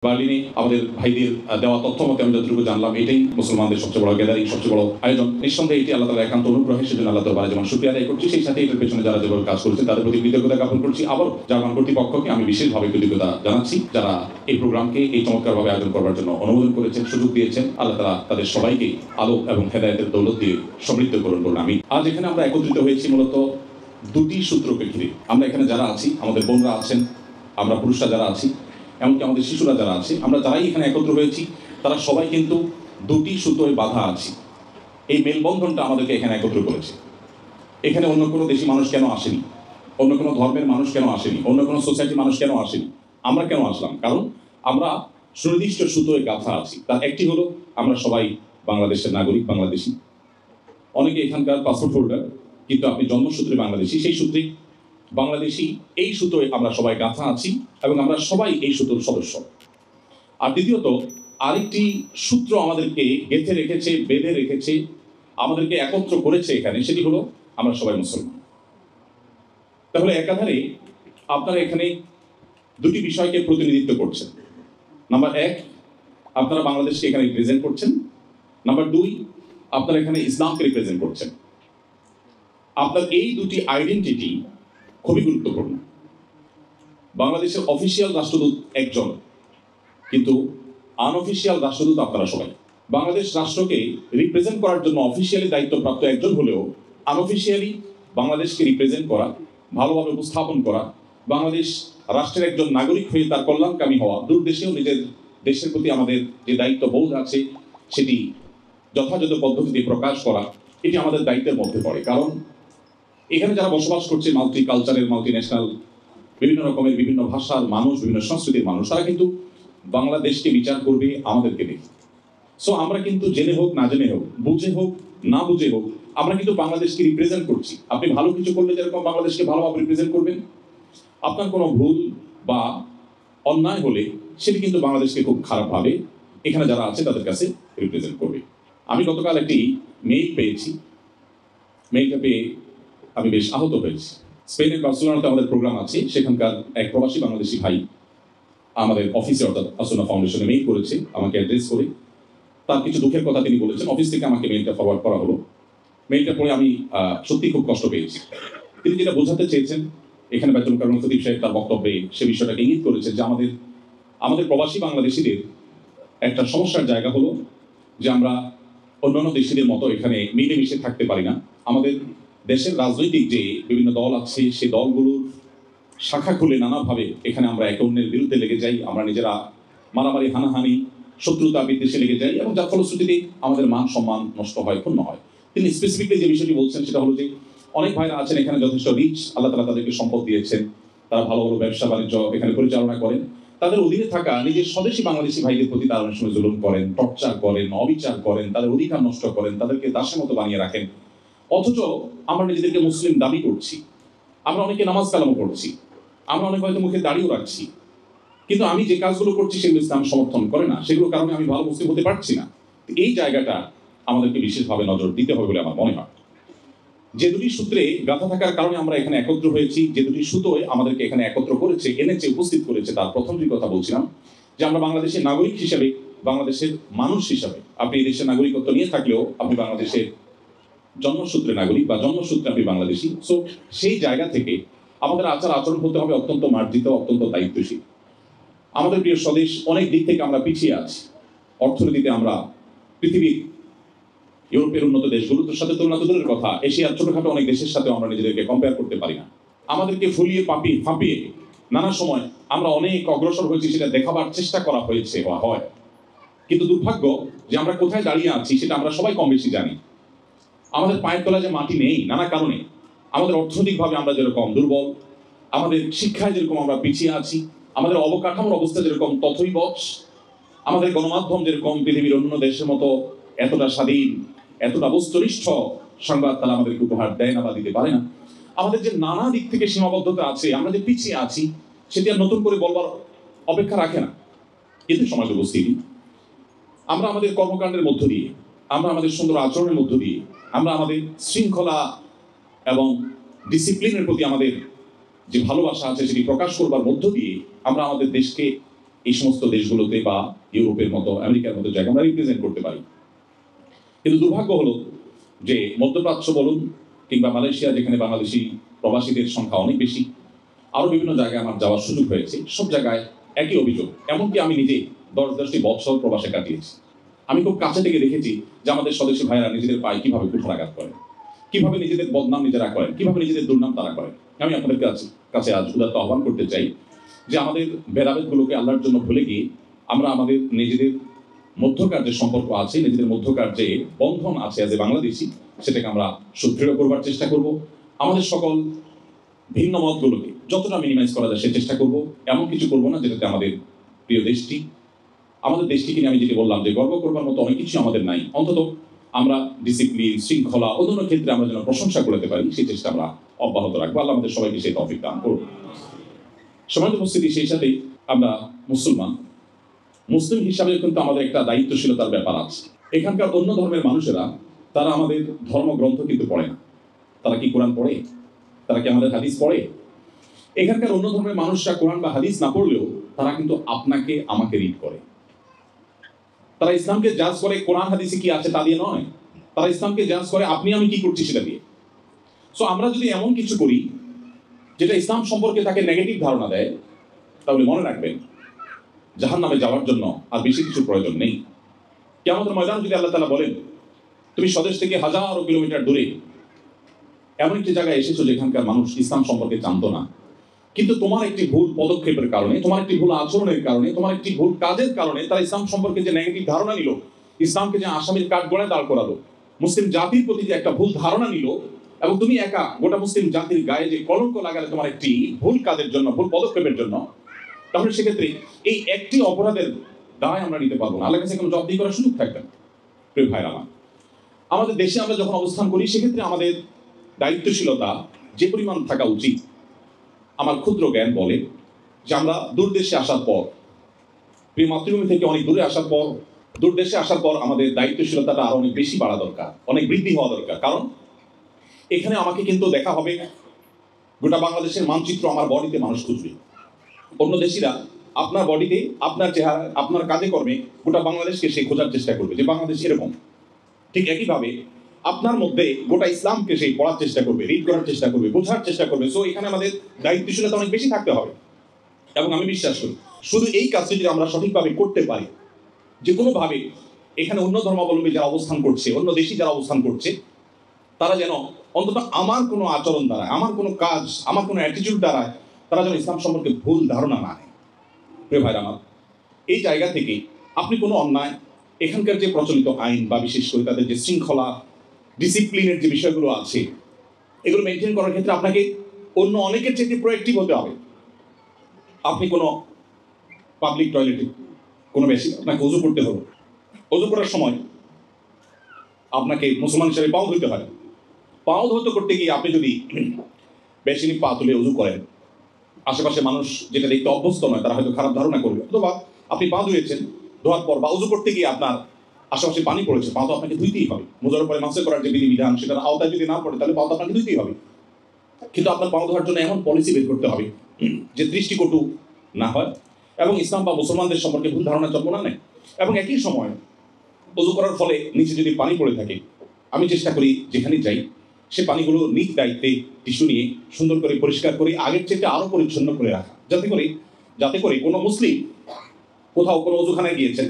বার্লিনে আমাদের ভাইদের দেওয়া তথ্য মতে আমি যতটুকু জানলাম, এটাই মুসলমানদের সবচেয়ে বড় গ্যাদারিং, সবচেয়ে বড় আয়োজন। নিঃসন্দেহে এটি আল্লাহ তাআলার একান্ত অনুগ্রহে, সেজন্য আল্লাহ তাআলার যেমন শুকরিয়া আদায় করছি, সেই সাথে এটার পেছনে যারা যেভাবে কাজ করছে তাদের প্রতি কৃতজ্ঞতা জ্ঞাপন করছি। আবার জার্মান কর্তৃপক্ষকে আমি বিশেষভাবে কৃতজ্ঞতা জানাচ্ছি, যারা এই প্রোগ্রামকে এই চমৎকারভাবে আয়োজন করবার জন্য অনুমোদন করেছেন, সুযোগ দিয়েছেন। আল্লাহ তাআলা তাদের সবাইকে আলো এবং হেদায়েতের দৌলত দিয়ে সমৃদ্ধ করুন বলুন আমি। আজ এখানে আমরা একত্রিত হয়েছি মূলত দুটি সূত্রকে ঘিরে। আমরা এখানে যারা আছি, আমাদের বোনরা আছেন, আমরা পুরুষরা যারা আছি, এমনকি আমাদের শিশুরা যারা আছে, আমরা যারাই এখানে একত্র হয়েছি তারা সবাই কিন্তু দুটি সুতোয় বাঁধা আছি। এই মেলবন্ধনটা আমাদেরকে এখানে একত্র করেছে। এখানে অন্য কোনো দেশি মানুষ কেন আসেনি, অন্য কোনো ধর্মের মানুষ কেন আসেনি, অন্য কোনো সোসাইটির মানুষ কেন আসেনি, আমরা কেন আসলাম? কারণ আমরা সুনির্দিষ্ট সুতোয় গাঁথা আছি। তার একটি হলো আমরা সবাই বাংলাদেশের নাগরিক, বাংলাদেশি। অনেকে এখানকার পাসপোর্ট হোল্ডার, কিন্তু আপনি জন্মসূত্রে বাংলাদেশি, সেই সূত্রে বাংলাদেশি। এই সুতোয় আমরা সবাই গাঁথা আছি এবং আমরা সবাই এই সুতোর সদস্য। আর দ্বিতীয়ত আরেকটি সূত্র আমাদেরকে গেঁথে রেখেছে, বেঁধে রেখেছে, আমাদেরকে একত্র করেছে এখানে, সেটি হলো আমরা সবাই মুসলমান। তাহলে একাধারে আপনারা এখানে দুটি বিষয়কে প্রতিনিধিত্ব করছেন। নাম্বার এক, আপনারা বাংলাদেশকে এখানে রিপ্রেজেন্ট করছেন। নাম্বার দুই, আপনারা এখানে ইসলামকে রিপ্রেজেন্ট করছেন। আপনার এই দুটি আইডেন্টিটি খুবই গুরুত্বপূর্ণ। বাংলাদেশের অফিসিয়াল রাষ্ট্রদূত একজন, কিন্তু আনঅফিসিয়াল রাষ্ট্রদূত আপনারা সবাই। বাংলাদেশ রাষ্ট্রকে রিপ্রেজেন্ট করার জন্য অফিসিয়ালি দায়িত্বপ্রাপ্ত একজন হলেও আনঅফিসিয়ালি বাংলাদেশকে রিপ্রেজেন্ট করা, ভালোভাবে উপস্থাপন করা, বাংলাদেশ রাষ্ট্রের একজন নাগরিক হয়ে তার কল্যাণকামী হওয়া, দূর দেশেও নিজের দেশের প্রতি আমাদের যে দায়িত্ববোধ আছে সেটি যথাযথ পদ্ধতিতে প্রকাশ করা, এটি আমাদের দায়িত্বের মধ্যে পড়ে। কারণ এখানে যারা বসবাস করছে, মাল্টি কালচারের, মাল্টি ন্যাশনাল, বিভিন্ন রকমের বিভিন্ন ভাষার মানুষ, বিভিন্ন সংস্কৃতির মানুষ, তারা কিন্তু বাংলাদেশকে বিচার করবে আমাদেরকে দেখে। সো আমরা কিন্তু জেনে হোক না জেনে হোক, বুঝে হোক না বুঝে হোক, আমরা কিন্তু বাংলাদেশকে রিপ্রেজেন্ট করছি। আপনি ভালো কিছু করলে যেরকম বাংলাদেশকে ভালোভাবে রিপ্রেজেন্ট করবেন, আপনার কোনো ভুল বা অন্যায় হলে সেটি কিন্তু বাংলাদেশকে খুব খারাপভাবে এখানে যারা আছে তাদের কাছে রিপ্রেজেন্ট করবে। আমি গতকাল একটি মেইল পেয়েছি। মেইলটা পেয়ে আমি বেশ আহত হয়েছি। স্পেনের বার্সেলোনাতে আমাদের প্রোগ্রাম আছে, সেখানকার এক প্রবাসী বাংলাদেশি ভাই আমাদের অফিসে, অর্থাৎ আসনা ফাউন্ডেশনে মেইল করেছে আমাকে অ্যাড্রেস করে। তার কিছু দুঃখের কথা তিনি বলেছেন। অফিস থেকে আমাকে মেইলটা ফরওয়ার্ড করা হলো। মেইলটা পড়ে আমি সত্যি খুব কষ্ট পেয়েছি। তিনি যেটা বোঝাতে চেয়েছেন, এখানে বাইতুল মুকাররম খতিব সাহেব তার বক্তব্যে সে বিষয়টাকে ইঙ্গিত করেছেন যে আমাদের প্রবাসী বাংলাদেশিদের একটা সমস্যার জায়গা হলো যে আমরা অন্যান্য দেশিদের মতো এখানে মিলেমিশে থাকতে পারি না। আমাদের দেশের রাজনৈতিক যে বিভিন্ন দল আছে, সেই দলগুলোর শাখা খুলে নানাভাবে এখানে আমরা একে অন্যের বিরুদ্ধে লেগে যাই। আমরা নিজেরা মারামারি, হানাহানি, শত্রুতা বিদ্বেষে লেগে যাই এবং যার ফলশ্রুতিতে আমাদের মান সম্মান নষ্ট হয়, ক্ষুণ্ণ হয়। তিনি স্পেসিফিকলি যে বিষয়টি বলছেন সেটা হলো যে অনেক ভাইরা আছেন এখানে যথেষ্ট রিচ, আল্লাহ তাআলা তাদেরকে সম্পদ দিয়েছেন, তারা ভালো ভালো ব্যবসা বাণিজ্য এখানে পরিচালনা করেন। তাদের অধীনে থাকা নিজের স্বদেশী বাংলাদেশি ভাইদের প্রতি তারা অনেক সময় জুলুম করেন, টর্চার করেন, অবিচার করেন, তাদের অধিকার নষ্ট করেন, তাদেরকে দাসের মতো বানিয়ে রাখেন। অথচ আমরা নিজেদেরকে মুসলিম দাবি করছি, আমরা অনেকে নামাজ কালামও করছি, আমরা অনেক হয়তো মুখে দাড়িও রাখছি, কিন্তু আমি যে কাজগুলো করছি সেগুলো ইসলাম সমর্থন করে না, সেগুলোর কারণে আমি ভালো মুসলিম হতে পারছি না। এই জায়গাটা আমাদেরকে বিশেষভাবে নজর দিতে হবে বলে আমার মনে হয়। যে দুটি সূত্রে গাঁথা থাকার কারণে আমরা এখানে একত্র হয়েছি, যে দুটি সুতোয় আমাদেরকে এখানে একত্র করেছে, এনেছে, উপস্থিত করেছে, তার প্রথম যে কথা বলছিলাম যে আমরা বাংলাদেশের নাগরিক হিসাবে, বাংলাদেশের মানুষ হিসাবে, আপনি এই দেশের নাগরিকত্ব নিয়ে থাকলেও আপনি বাংলাদেশের জন্মসূত্রে নাগরিক বা জন্মসূত্রে আপনি বাংলাদেশি। সো সেই জায়গা থেকে আমাদের আচার আচরণ হতে হবে অত্যন্ত মার্জিত, অত্যন্ত দায়িত্বশীল। আমাদের প্রিয় স্বদেশ অনেক দিক থেকে আমরা পিছিয়ে আছি। অর্থনীতিতে আমরা পৃথিবীর ইউরোপের উন্নত দেশগুলোর সাথে তুলনা তো দূরের কথা, এশিয়ার ছোটখাটো অনেক দেশের সাথেও আমরা নিজেদেরকে কম্পেয়ার করতে পারি না। আমাদেরকে ফুলিয়ে ফাঁপিয়ে নানা সময় আমরা অনেক অগ্রসর হয়েছি, সেটা দেখাবার চেষ্টা করা হয়েছে বা হয়। কিন্তু দুর্ভাগ্য যে আমরা কোথায় দাঁড়িয়ে আছি সেটা আমরা সবাই কম বেশি জানি। আমাদের পায়ের তলায় যে মাটি নেই নানা কারণে, আমাদের অর্থনৈতিকভাবে আমরা যেরকম দুর্বল, আমাদের শিক্ষায় যেরকম আমরা পিছিয়ে আছি, আমাদের অবকাঠামোর অবস্থা যেরকম তথৈবচ, আমাদের গণমাধ্যম যেরকম পৃথিবীর অন্য দেশের মতো এতটা স্বাধীন, এতটা বস্তুনিষ্ঠ সংবাদ তারা আমাদেরকে উপহার দেয় না বা দিতে পারে না। আমাদের যে নানা দিক থেকে সীমাবদ্ধতা আছে, আমরা যে পিছিয়ে আছি, সেটি আর নতুন করে বলবার অপেক্ষা রাখে না। কিন্তু সমাজ উপস্থিতি আমরা আমাদের কর্মকাণ্ডের মধ্য দিয়ে, আমরা আমাদের সুন্দর আচরণের মধ্য দিয়ে, আমরা আমাদের শৃঙ্খলা এবং ডিসিপ্লিনের প্রতি আমাদের যে ভালোবাসা আছে সেটি প্রকাশ করবার মধ্য দিয়ে আমরা আমাদের দেশকে এই সমস্ত দেশগুলোতে বা ইউরোপের মতো আমেরিকার মতো জায়গা আমরা রিপ্রেজেন্ট করতে পারি। কিন্তু দুর্ভাগ্য হলো যে মধ্যপ্রাচ্য বলুন কিংবা মালয়েশিয়া, যেখানে বাংলাদেশি প্রবাসীদের সংখ্যা অনেক বেশি, আরও বিভিন্ন জায়গায় আমার যাওয়ার সুযোগ হয়েছে, সব জায়গায় একই অভিযোগ। এমনকি আমি নিজে 10-10টি বছর প্রবাসে কাটিয়েছি। আমি খুব কাছে থেকে দেখেছি যে আমাদের স্বদেশী ভাইয়েরা নিজেদের পায়ে কিভাবে কুঠারাঘাত করেন, কিভাবে নিজেদের বদনাম নিজেরা করেন, কিভাবে নিজেদের দুর্নাম তারা করেন। আমি আপনাদের কাছে আজ উদাত্ত আহ্বান করতে চাই যে আমাদের ভেদাভেদগুলোকে আল্লাহর জন্য ভুলে গিয়ে আমরা আমাদের নিজেদের মধ্যকার যে সম্পর্ক আছে, নিজেদের মধ্যকার যে বন্ধন আছে অ্যাজ এ বাংলাদেশি, সেটাকে আমরা সুদৃঢ় করবার চেষ্টা করব। আমাদের সকল ভিন্ন মতগুলোকে যতটা মিনিমাইজ করা যায় সে চেষ্টা করব। এমন কিছু করব না যেটাতে আমাদের প্রিয় দেশটি, আমাদের দেশটিকে নিয়ে আমি যেটি বললাম যে গর্ব করবার মতো অনেক কিছু আমাদের নাই, অন্তত আমরা ডিসিপ্লিন, শৃঙ্খলা, অন্যান্য ক্ষেত্রে আমরা যেন প্রশংসা করতে পারি সেই চেষ্টা আমরা অব্যাহত রাখবো। আল্লাহ আমাদের সবাইকে সেই তৌফিক দান করুন। সমাজ উপস্থিতি, সেই সাথে আমরা মুসলিম হিসাবে কিন্তু আমাদের একটা দায়িত্বশীলতার ব্যাপার আছে। এখানকার অন্য ধর্মের মানুষেরা তারা আমাদের ধর্মগ্রন্থ কিন্তু পড়ে না। তারা কি কোরআন পড়ে? তারা কি আমাদের হাদিস পড়ে? এখানকার অন্য ধর্মের মানুষরা কোরআন বা হাদিস না পড়লেও তারা কিন্তু আপনাকে আমাকে রিড করে। তারা ইসলামকে জাজ করে কোরআন হাদিসে কি আছে তা দিয়ে নয়, তারা ইসলামকে জাজ করে আপনি আমি কি করছি সেটা দিয়ে। সো আমরা যদি এমন কিছু করি যেটা ইসলাম সম্পর্কে তাকে নেগেটিভ ধারণা দেয়, তাহলে মনে রাখবেন জাহান্নামে যাওয়ার জন্য আর বেশি কিছু প্রয়োজন নেই। কিয়ামতের ময়দান যদি আল্লাহ তাআলা বলেন তুমি স্বদেশ থেকে হাজারো কিলোমিটার দূরে এমন একটি জায়গায় এসেছো যেখানকার মানুষ ইসলাম সম্পর্কে জানতো না, কিন্তু তোমার একটি ভুল পদক্ষেপের কারণে, তোমার একটি ভুল আচরণের কারণে, তোমার একটি ভুল কাজের কারণে তারা ইসলাম সম্পর্কে যে নেগেটিভ ধারণা নিল, ইসলামকে যে আসামির কাঠগড়ায় দাঁড় করালো, মুসলিম জাতির প্রতি যে একটা ভুল ধারণা নিল, এবং তুমি একা গোটা মুসলিম জাতির গায়ে যে কলঙ্ক লাগালে তোমার একটি ভুল কাজের জন্য, ভুল পদক্ষেপের জন্য, তাহলে সেক্ষেত্রে এই একটি অপরাধের দায় আমরা নিতে পারবো না। আল্লাহর কাছে কোনো জবাবদিহি করার সুযোগ থাকবে না। প্রিয় ভাইরা আমার, আমাদের দেশে আমরা যখন অবস্থান করি সেক্ষেত্রে আমাদের দায়িত্বশীলতা যে পরিমাণ থাকা উচিত, আমার ক্ষুদ্র জ্ঞান বলে যে আমরা দূর দেশে আসার পর, প্রিয় মাতৃভূমি থেকে অনেক দূরে আসার পর, দূর দেশে আসার পর আমাদের দায়িত্বশীলতাটা আরো অনেক বেশি বাড়া দরকার, অনেক বৃদ্ধি হওয়া দরকার। কারণ এখানে আমাকে কিন্তু দেখা হবে গোটা বাংলাদেশের মানচিত্র আমার বডিতে মানুষ খুঁজবে। অন্য দেশিরা আপনার বডিতে, আপনার চেহারা, আপনার কাজে কর্মে গোটা বাংলাদেশকে সে খোঁজার চেষ্টা করবে যে বাংলাদেশ এরকম। ঠিক একইভাবে আপনার মধ্যে গোটা ইসলামকে সেই পড়ার চেষ্টা করবে, রিড করার চেষ্টা করবে, বোঝার চেষ্টা করবে। সো এখানে আমাদের দায়িত্বশীলতা অনেক বেশি থাকতে হবে। এবং আমি বিশ্বাস করি শুধু এই কাজটি যদি আমরা সঠিকভাবে করতে পারি, যে কোনোভাবে এখানে অন্য ধর্মাবলম্বী যারা অবস্থান করছে, অন্য দেশি যারা অবস্থান করছে, তারা যেন অন্তত আমার কোনো আচরণ দ্বারা, আমার কোনো কাজ, আমার কোনো অ্যাটিটিউড দ্বারা তারা যেন ইসলাম সম্পর্কে ভুল ধারণা না নেয়। প্রিয় ভাইরা আমার, এই জায়গা থেকে আপনি কোনো অন্যায়, এখানকার যে প্রচলিত আইন বা বিশেষ করে তাদের যে শৃঙ্খলা, ডিসিপ্লিনের যে বিষয়গুলো আছে, এগুলো মেনটেন করার ক্ষেত্রে আপনাকে অন্য অনেকের চেয়ে প্রোঅ্যাক্টিভ হতে হবে। আপনি কোনো পাবলিক টয়লেটে কোনো বেশি আপনাকে অজু করতে হবে, অজু করার সময় আপনাকে মুসলমান হিসেবে পাও ধরতে হয়। পাও ধরতে করতে গিয়ে আপনি যদি বেশিনি পা তুলে অজু করেন, আশেপাশে মানুষ যেটা দেখতে অভ্যস্ত নয় তারা হয়তো খারাপ ধারণা করবে। অথবা আপনি পা ধুয়েছেন, ধোয়ার পর বা উজু করতে গিয়ে আপনার আশেপাশে পানি পড়েছে, পা তো আপনাকে ধুইতেই হবে। মোজার উপরে মাসে করার যে বিধিবিধান সেটার আওতায় যদি না পড়ে তাহলে পা তো আপনাকে ধুইতেই হবে। কিন্তু আপনার পা ধোয়ার জন্য এমন পলিসি বের করতে হবে যে দৃষ্টিকটু না হয় এবং ইসলাম বা মুসলমানদের সম্পর্কে ভুল ধারণা জন্ম না নেয়। এবং একই সময় উজু করার ফলে নিচে যদি পানি পড়ে থাকে, আমি চেষ্টা করি যেখানে যাই সে পানিগুলো নিজ দায়িত্বে টিস্যু নিয়ে সুন্দর করে পরিষ্কার করে আগের চেয়ে আরো পরিচ্ছন্ন করে রাখা, যাতে করে কোনো মুসলিম কোথাও কোনো অজুখানায় গিয়েছেন,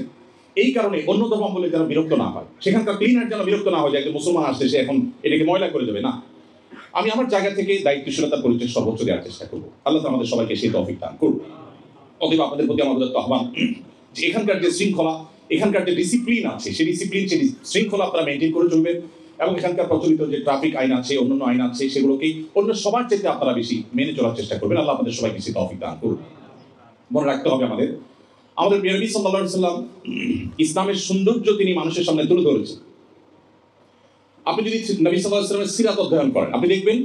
এই কারণে অন্য ধর্মাবলম্বী যেন বিরক্ত না হয়, সেখানকার ক্লিনার যেন বিরক্ত না হয় যে একজন মুসলমান আসছে সে এখন এটাকে ময়লা করে দেবে। না, আমি আমার জায়গা থেকে দায়িত্বশীলতার পরিচয় সর্বোচ্চ দেওয়ার চেষ্টা করবো। আল্লাহ আমাদের সবাইকে সেই তৌফিক দান করুন। অতএব আপনাদের প্রতি আমাদের আহ্বান যে এখানকার যে শৃঙ্খলা, এখানকার যে ডিসিপ্লিন আছে, সেই ডিসিপ্লিন, সেই শৃঙ্খলা আপনারা মেনটেন করে চলবেন এবং এখানকার প্রচলিত যে ট্রাফিক আইন আছে, অন্যান্য আইন আছে, সেগুলোকেই অন্য সবার চেয়ে আপনারা বেশি মেনে চলার চেষ্টা করবেন। আল্লাহ আপনাদের সবাইকে সেই তৌফিক দান করুন। মনে রাখতে হবে আমাদের প্রিয় নবী সাল্লাল্লাহু আলাইহি ওয়াসাল্লাম ইসলামের সৌন্দর্য তিনি মানুষের সামনে তুলে ধরেছেন। আপনি যদি নবী সাল্লাল্লাহু আলাইহি ওয়াসাল্লামের সিরাত অধ্যয়ন করেন, আপনি দেখবেন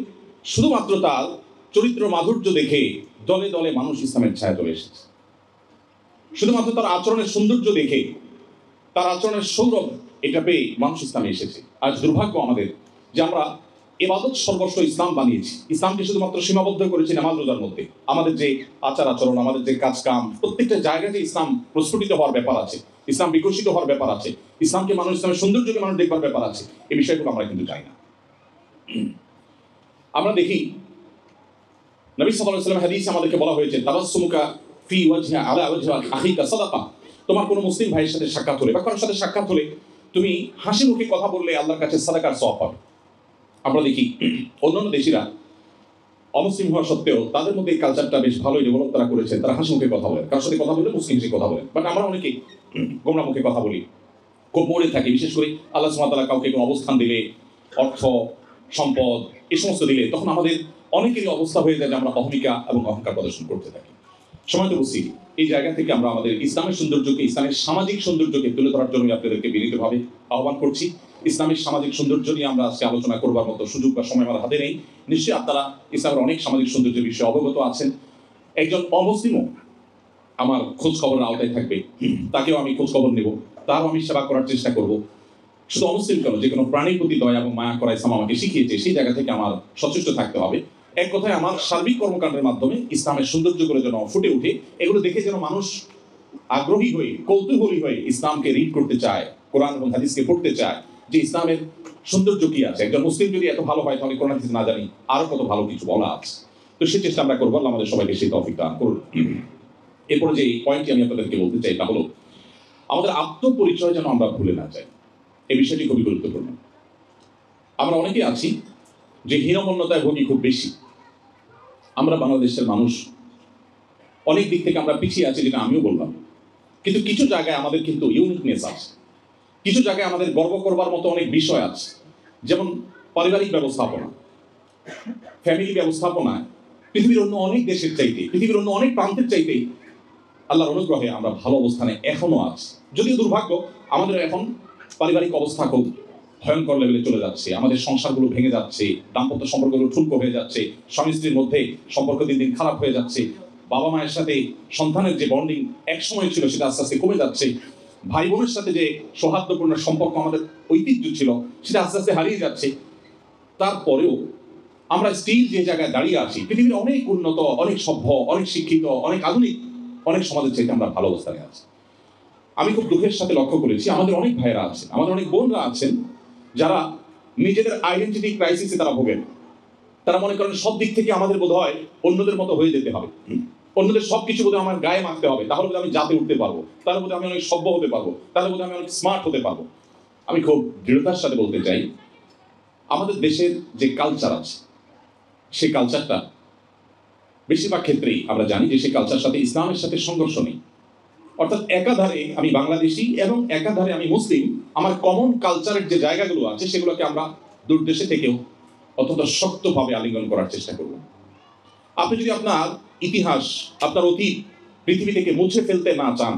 শুধুমাত্র তার চরিত্র মাধুর্য দেখে দলে দলে মানুষ ইসলামের ছায়া চলে এসেছে। শুধুমাত্র তার আচরণের সৌন্দর্য দেখে, তার আচরণের সৌরভ এটা পেয়ে মানুষ ইসলামে এসেছে। আজ দুর্ভাগ্য আমাদের যে আমরা ইবাদত সর্বস্ব ইসলাম বানিয়েছি, ইসলামকে শুধুমাত্র সীমাবদ্ধ করেছি নামাজ রোজার মধ্যে। আমাদের যে আচার আচরণ, আমাদের যে কাজ কাম, প্রত্যেকটা জায়গাতে ইসলাম প্রস্ফুটিত হওয়ার ব্যাপার আছে, ইসলাম বিকশিত হওয়ার ব্যাপার আছে, ইসলামকে মানুষ, ইসলামের সৌন্দর্যকে মানুষ দেখবার ব্যাপার আছে। এই বিষয়গুলো আমরা কিন্তু জানি না। আমরা দেখি নবী সাল্লাল্লাহু আলাইহি ওয়াসাল্লাম হাদিসে আমাদেরকে বলা হয়েছে, তাবাসসুমুকা ফি ওয়াজহি আলা ওয়াজহি আখিকা সাদাকা। তোমার কোনো মুসলিম ভাইয়ের সাথে সাক্ষাৎ হলে বা কারোর সাথে সাক্ষাৎ হলে তুমি হাসি মুখে কথা বললে আল্লাহর কাছে সাদাকার সওয়াব পাবে। আমরা দেখি অন্যান্য দেশিরা অমুসলিম হওয়া সত্ত্বেও তাদের মধ্যে এই কালচারটা বেশ ভালোই ডেভেলপ তারা করেছে, তারা হাসি মুখে কথা বলে, কারোর সাথে কথা বললে মুসলিম হিসেবে কথা বলে। বাট আমরা অনেকেই গোমরা মুখে কথা বলি, খুব মরে থাকি। বিশেষ করে আল্লাহ সুবহানাহু ওয়া তাআলা কাউকে কোনো অবস্থান দিলে, অর্থ সম্পদ এই সমস্ত দিলে, তখন আমাদের অনেকেরই অবস্থা হয়ে যায় যে আমরা অহমিকা এবং অহংকার প্রদর্শন করতে থাকি। সময় তো বুঝছি, এই জায়গা থেকে আমরা আমাদের ইসলামের সৌন্দর্যকে, ইসলামের সামাজিক সৌন্দর্যকে তুলে ধরার জন্য আপনাদেরকে বিনীতভাবে আহ্বান করছি। ইসলামের সামাজিক সৌন্দর্য নিয়ে আমরা আজকে আলোচনা করবার মতো সুযোগ বা সময় আমার হাতে নেই। নিশ্চয়ই আপনারা ইসলামের অনেক সামাজিক সৌন্দর্যের বিষয়ে অবগত আছেন। একজন অমুসলিমও আমার খোঁজ খবরের আওতায় থাকবে, তাকেও আমি খোঁজ খবর নেব, তারও আমি সেবা করার চেষ্টা করব। শুধু অমুসলিম কেন, যে কোনো প্রাণীর প্রতি দয়া এবং মায়া করা ইসলাম আমাকে শিখিয়েছে, সেই জায়গা থেকে আমার সচেষ্ট থাকতে হবে। এক কথায় আমার সার্বিক কর্মকাণ্ডের মাধ্যমে ইসলামের সৌন্দর্যগুলো যেন ফুটে ওঠে, এগুলো দেখে যেন মানুষ আগ্রহী হয়ে, কৌতূহলী হয়ে ইসলামকে রিড করতে চায়, কোরআন এবং হাদিসকে পড়তে চায়, যে ইসলামের সৌন্দর্য কি আছে। একজন মুসলিম যদি এত ভালো হয়, তাহলে কোরআন হাদিস না জানি আরো কত ভালো কিছু বলা আছে। তো সেই চেষ্টা আমরা করবো, আল্লাহ আমাদের সবাইকে সেই তৌফিক দান করুন। এরপরে যে পয়েন্টটি আমি আপনাদেরকে বলতে চাই তা হলো, আমাদের আত্মপরিচয় যেন আমরা ভুলে না যাই। এই বিষয়টি খুবই গুরুত্বপূর্ণ। আমরা অনেকেই আছি যে হীনমন্যতায় ভোগী খুব বেশি। আমরা বাংলাদেশের মানুষ অনেক দিক থেকে আমরা পিছিয়ে আছি, যেটা আমিও বললাম, কিন্তু কিছু জায়গায় আমাদের কিন্তু ইউনিকনেস আছে, কিছু জায়গায় আমাদের গর্ব করবার মতো অনেক বিষয় আছে। যেমন পারিবারিক ব্যবস্থাপনা, ফ্যামিলি ব্যবস্থাপনা পৃথিবীর অন্য অনেক দেশের চাইতে, পৃথিবীর অন্য অনেক প্রান্তের চাইতে আল্লাহর অনুগ্রহে আমরা ভালো অবস্থানে এখনো আছি। যদিও দুর্ভাগ্য, আমাদের এখন পারিবারিক অবস্থা খুব ভয়ঙ্কর লেভেলে চলে যাচ্ছে, আমাদের সংসারগুলো ভেঙে যাচ্ছে, দাম্পত্য সম্পর্কগুলো ঠুনকো হয়ে যাচ্ছে, স্বামী স্ত্রীর মধ্যে সম্পর্ক দিন দিন খারাপ হয়ে যাচ্ছে, বাবা মায়ের সাথে সন্তানের যে বন্ডিং এক সময় ছিল সেটা আস্তে আস্তে কমে যাচ্ছে, ভাই বোনের সাথে যে সৌহার্দ্যপূর্ণ সম্পর্ক আমাদের ঐতিহ্য ছিল সেটা আস্তে আস্তে হারিয়ে যাচ্ছে। তারপরেও আমরা স্টিল যে জায়গায় দাঁড়িয়ে আছি, পৃথিবীর অনেক উন্নত, অনেক সভ্য, অনেক শিক্ষিত, অনেক আধুনিক অনেক সমাজের চাইতে আমরা ভালো অবস্থানে আছি। আমি খুব দুঃখের সাথে লক্ষ্য করেছি, আমাদের অনেক ভাইয়েরা আছেন, আমাদের অনেক বোনরা আছেন, যারা নিজেদের আইডেন্টিটি ক্রাইসিসে তারা ভোগেন। তারা মনে করেন সব দিক থেকে আমাদের বোধ হয় অন্যদের মতো হয়ে যেতে হবে, অন্যদের সব কিছু বোধহয় আমার গায়ে মাখতে হবে, তাহলে বোধহয় আমি জাতে উঠতে পারবো, তাহলে বোধহয় আমি অনেক সভ্য হতে পারবো, তাহলে বোধহয় আমি অনেক স্মার্ট হতে পারবো। আমি খুব দৃঢ়তার সাথে বলতে চাই, আমাদের দেশের যে কালচার আছে, সেই কালচারটা বেশিরভাগ ক্ষেত্রেই আমরা জানি যে সেই কালচার সাথে ইসলামের সাথে সংঘর্ষ নেই। অর্থাৎ একাধারে আমি বাংলাদেশি এবং একাধারে আমি মুসলিম, আমার কমন কালচারের যে জায়গাগুলো আছে সেগুলোকে আমরা দূর দেশে থেকেও অত্যন্ত শক্তভাবে আলিঙ্গন করার চেষ্টা করব। আপনি যদি আপনার ইতিহাস, আপনার অতীত পৃথিবী থেকে মুছে ফেলতে না চান,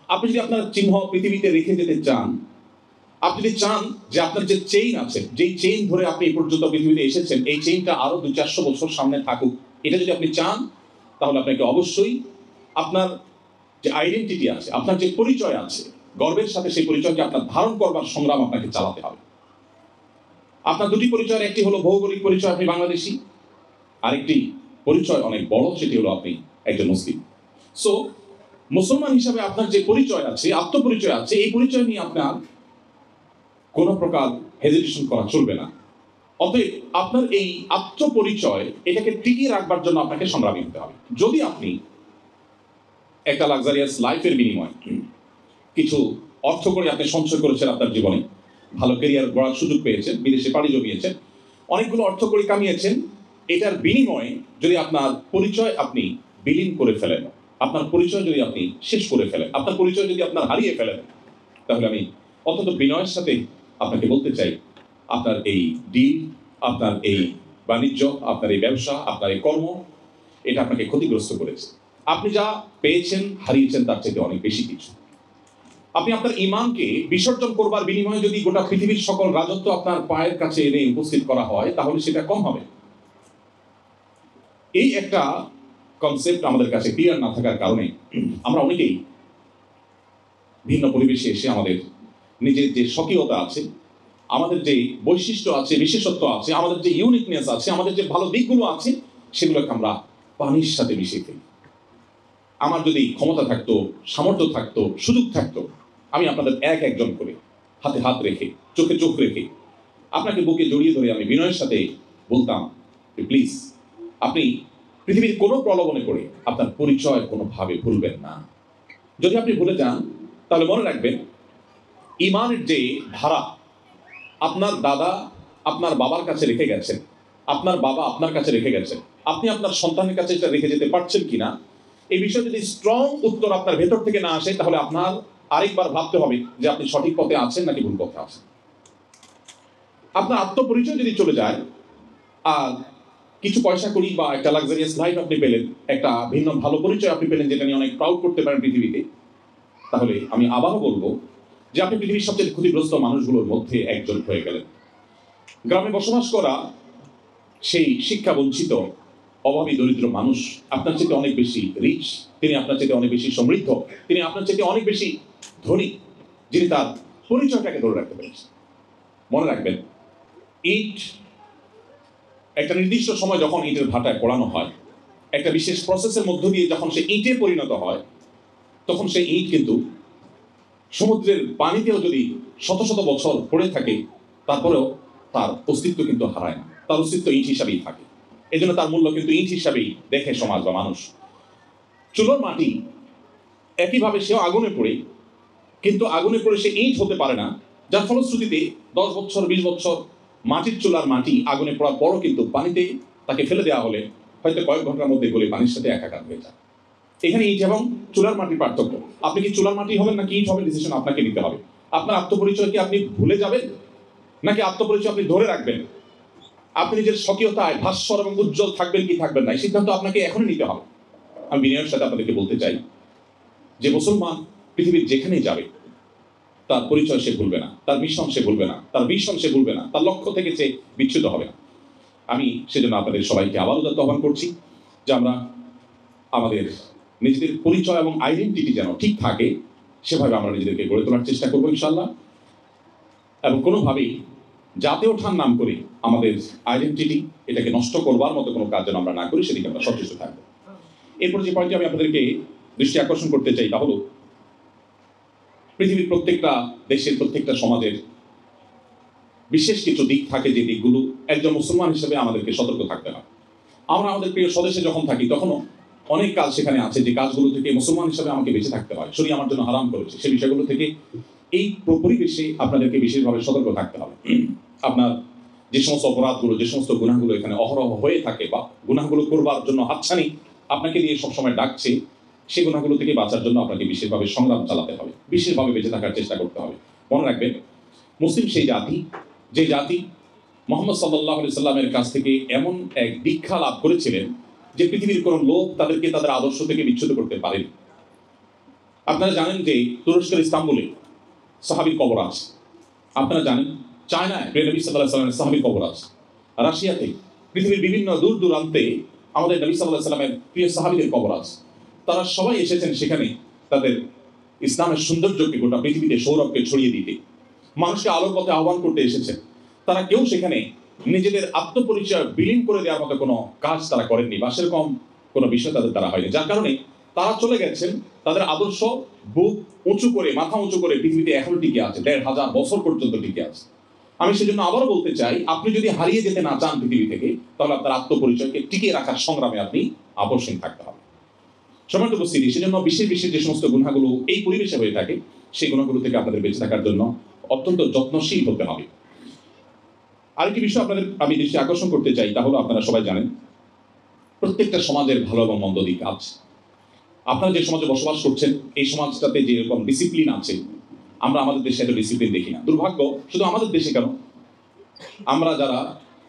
আপনি যদি আপনার চিহ্ন পৃথিবীতে রেখে যেতে চান, আপনি যদি চান যে আপনার যে চেইন আছে, যেই চেইন ধরে আপনি এই পর্যন্ত পৃথিবীতে এসেছেন, এই চেইনটা আরো 200-400 বছর সামনে থাকুক, এটা যদি আপনি চান, তাহলে আপনাকে অবশ্যই আপনার যে আইডেন্টিটি আছে, আপনার যে পরিচয় আছে, গর্বের সাথে সেই পরিচয়কে আপনার ধারণ করবার সংগ্রাম আপনাকে চালাতে হবে। আপনার দুটি পরিচয়ের একটি হলো ভৌগোলিক পরিচয়, আপনি বাংলাদেশি, আরেকটি পরিচয় অনেক বড়, সেটি হলো আপনি একজন মুসলিম। সো মুসলমান হিসাবে আপনার যে পরিচয় আছে, আত্মপরিচয় আছে, এই পরিচয় নিয়ে আপনার কোনো প্রকার হেজিটেশন করা চলবে না। অতএব আপনার এই আত্মপরিচয়, এটাকে টিকিয়ে রাখবার জন্য আপনাকে সংগ্রামী হতে হবে। যদি আপনি একটা লাক্সারিয়াস লাইফের বিনিময়ে কিছু অর্থ করে আপনি সঞ্চয় করেছেন, আপনার জীবনে ভালো ক্যারিয়ার গড়ার সুযোগ পেয়েছেন, বিদেশে পাড়ি জমিয়েছেন, অনেকগুলো অর্থ করে কামিয়েছেন, এটার বিনিময়ে যদি আপনার পরিচয় আপনি বিলীন করে ফেলেন, আপনার পরিচয় যদি আপনি শেষ করে ফেলেন, আপনার পরিচয় যদি আপনার হারিয়ে ফেলেন, তাহলে আমি অত্যন্ত বিনয়ের সাথে আপনাকে বলতে চাই, আপনার এই ডিল, আপনার এই বাণিজ্য, আপনার এই ব্যবসা, আপনার এই কর্ম, এটা আপনাকে ক্ষতিগ্রস্ত করেছে। আপনি যা পেয়েছেন, হারিয়েছেন তার চাইতে অনেক বেশি কিছু। আপনি আপনার ঈমানকে বিসর্জন করবার বিনিময়ে যদি গোটা পৃথিবীর সকল রাজত্ব আপনার পায়ের কাছে এনে উপস্থিত করা হয়, তাহলে সেটা কম হবে। এই একটা কনসেপ্ট আমাদের কাছে ক্লিয়ার না থাকার কারণে আমরা অনেকেই ভিন্ন পরিবেশে এসে আমাদের নিজের যে স্বকীয়তা আছে, আমাদের যে বৈশিষ্ট্য আছে, বিশেষত্ব আছে, আমাদের যে ইউনিকনেস আছে, আমাদের যে ভালো দিকগুলো আছে, সেগুলোকে আমরা পানির সাথে মিশিয়ে ফেলি। আমার যদি ক্ষমতা থাকতো, সামর্থ্য থাকতো, সুযোগ থাকতো, আমি আপনাদের একজন করে হাতে হাত রেখে, চোখে চোখ রেখে, আপনাকে বুকে জড়িয়ে ধরে আমি বিনয়ের সাথে বলতাম, প্লিজ আপনি পৃথিবীর কোনো প্রলোভনে করে আপনার পরিচয় কোনোভাবে ভুলবেন না। যদি আপনি ভুলে যান, তাহলে মনে রাখবেন, ইমানের যে ধারা আপনার দাদা আপনার বাবার কাছে রেখে গেছেন, আপনার বাবা আপনার কাছে রেখে গেছেন, আপনি আপনার সন্তানের কাছে এটা রেখে যেতে পারছেন কিনা, এই বিষয়ে যদি স্ট্রং উত্তর আপনার ভেতর থেকে না আসে, তাহলে আপনার আরেকবার ভাবতে হবে যে আপনি সঠিক পথে আছেন নাকি ভুল পথে আছেন। আপনার আত্মপরিচয় যদি চলে যায়, আর কিছু পয়সা করি বা একটা লাক্সারিয়াস লাইফ আপনি পেলেন, একটা ভিন্ন ভালো পরিচয় আপনি পেলেন, যেটা নিয়ে অনেক প্রাউড করতে পারেন পৃথিবীতে, তাহলে আমি আবারও বলবো যে আপনি পৃথিবীর সবচেয়ে ক্ষতিগ্রস্ত মানুষগুলোর মধ্যে একজন হয়ে গেলেন। গ্রামে বসবাস করা সেই শিক্ষা বঞ্চিত অভাবী দরিদ্র মানুষ আপনার চেয়ে অনেক বেশি রিচ, তিনি আপনার চেয়ে অনেক বেশি সমৃদ্ধ, তিনি আপনার চেয়ে অনেক বেশি ধনী, যিনি তার পরিচয়টাকে ধরে রাখতে পেরেছেন। মনে রাখবেন, ইট একটা নির্দিষ্ট সময় যখন ইটের ভাটায় পোড়ানো হয়, একটা বিশেষ প্রসেসের মধ্য দিয়ে যখন সে ইটে পরিণত হয়, তখন সেই ইট কিন্তু সমুদ্রের পানিতেও যদি শত শত বছর পড়ে থাকে, তারপরেও তার অস্তিত্ব কিন্তু হারায় না, তার অস্তিত্ব ইট হিসাবেই থাকে। এই জন্য তার মূল্য কিন্তু ইট হিসাবেই দেখে সমাজ বা মানুষ। চুলোর মাটি একইভাবে সেও আগুনে পড়ে, কিন্তু আগুনে পড়ে সে ইট হতে পারে না, যার ফলশ্রুতিতে 10 বছর 20 বছর মাটির চুলার মাটি আগুনে পড়ার পরও কিন্তু পানিতে তাকে ফেলে দেওয়া হলে হয়তো কয়েক ঘন্টার মধ্যে গলে পানির সাথে একাকার হয়ে যায়। এখানে ইট এবং চুলার মাটির পার্থক্য। আপনি কি চুলার মাটি হবেন নাকি ইট হবেন, ডিসিশন আপনাকে নিতে হবে। আপনার আত্মপরিচয় কি আপনি ভুলে যাবেন, নাকি আত্মপরিচয় আপনি ধরে রাখবেন? আপনি নিজের স্বকীয়তায় ভাস্বর এবং উজ্জ্বল থাকবেন কি থাকবেন না, এই সিদ্ধান্ত আপনাকে এখনই নিতে হবে। আমি বিনয়ের সাথে আপনাদেরকে বলতে চাই যে মুসলমান পৃথিবীর যেখানেই যাবে, তার পরিচয় সে ভুলবে না, তার মিশন সে ভুলবে না, তার ভিশন সে ভুলবে না, তার লক্ষ্য থেকে সে বিচ্যুত হবে না। আমি সেজন্য আপনাদের সবাইকে আবারও যাতে আহ্বান করছি যে আমরা আমাদের নিজেদের পরিচয় এবং আইডেন্টিটি যেন ঠিক থাকে, সেভাবে আমরা নিজেদেরকে গড়ে তোলার চেষ্টা করবো ইনশাল্লাহ। এবং কোনোভাবেই জাতে ওঠার নাম করে আমাদের আইডেন্টিটি এটাকে নষ্ট করবার মতো কোনো কাজ যেন আমরা না করি, সেদিকে আমরা সচেষ্ট থাকবো। এরপর যে পয়েন্টটি আমি আপনাদেরকে দৃষ্টি আকর্ষণ করতে চাই, তা হলো পৃথিবীর প্রত্যেকটা দেশের প্রত্যেকটা সমাজের বিশেষ কিছু দিক থাকে, যে দিকগুলো একজন মুসলমান হিসেবে আমাদেরকে সতর্ক থাকতে হয়। আমরা আমাদের প্রিয় স্বদেশে যখন থাকি, তখনও অনেক কাজ সেখানে আছে যে কাজগুলো থেকে মুসলমান হিসেবে আমাকে বেঁচে থাকতে হয়, শরীর আমার জন্য হারাম করেছে, সেই বিষয়গুলো থেকে এই পরিবেশে আপনাদেরকে বিশেষভাবে সতর্ক থাকতে হবে। আপনার যে সমস্ত অপরাধগুলো, যে সমস্ত গুনাহগুলো এখানে অহরহ হয়ে থাকে, বা গুনাহগুলো করবার জন্য হাতছানি আপনাকে দিয়ে সবসময় ডাকছে, সেই গুনাহগুলো থেকে বাঁচার জন্য আপনাকে বিশেষভাবে সংগ্রাম চালাতে হবে, বিশেষভাবে বেঁচে থাকার চেষ্টা করতে হবে। মনে রাখবেন, মুসলিম সেই জাতি, যে জাতি মুহাম্মদ সাল্লাল্লাহু আলাইহি সাল্লামের কাছ থেকে এমন এক দীক্ষা লাভ করেছিলেন যে পৃথিবীর কোনো লোক তাদেরকে তাদের আদর্শ থেকে বিচ্যুত করতে পারেনি। আপনারা জানেন যে তুরস্কের ইস্তাম্বুলে সাহাবীর কবর আছে। আপনারা জানেন চায়নায় প্রিয় নবী সাল্লাল্লাহু আলাইহি সাল্লামের সাহাবীর কবর আছে। রাশিয়াতে, পৃথিবীর বিভিন্ন দূর দূরান্তে আমাদের নবী সাল্লাল্লাহু আলাইহি সাল্লামের প্রিয় সাহাবীদের কবর আছে। তারা সবাই এসেছেন সেখানে তাদের ইসলামের সৌন্দর্যকে গোটা পৃথিবীতে সৌরভকে ছড়িয়ে দিতে, মানুষকে আলোর পথে আহ্বান করতে এসেছেন। তারা কেউ সেখানে নিজেদের আত্মপরিচয় বিলীন করে দেওয়ার মতো কোনো কাজ তারা করেননি, বা সেরকম কোনো বিষয় তাদের দ্বারা হয়নি, যার কারণে তারা চলে গেছেন। তাদের আদর্শ বুক উঁচু করে, মাথা উঁচু করে পৃথিবীতে এখনো টিকে আছে, 1500 বছর পর্যন্ত টিকে আছে। আমি সেজন্য আবারও বলতে চাই, আপনি যদি হারিয়ে যেতে না চান পৃথিবী থেকে, তাহলে আপনার আত্মপরিচয়কে টিকিয়ে রাখার সংগ্রামে আপনি আপসহীন থাকতে হবে। সম্মানিত উপস্থিতি, সেজন্য বিশেষ বিশেষ যে সমস্ত গুনাহগুলো এই পরিবেশে হয়ে থাকে, সেই গুনাহগুলো থেকে আপনাদের বেঁচে থাকার জন্য অত্যন্ত যত্নশীল হতে হবে। আরেকটি বিষয় আপনাদের আমি দৃষ্টি আকর্ষণ করতে চাই, তা হলো আপনারা সবাই জানেন প্রত্যেকটা সমাজের ভালো এবং মন্দ দিক আছে। আপনারা যে সমাজে বসবাস করছেন, এই সমাজটাতে যেরকম ডিসিপ্লিন আছে, আমরা আমাদের দেশে এত ডিসিপ্লিন দেখি না। দুর্ভাগ্য, শুধু আমাদের দেশে কেন, আমরা যারা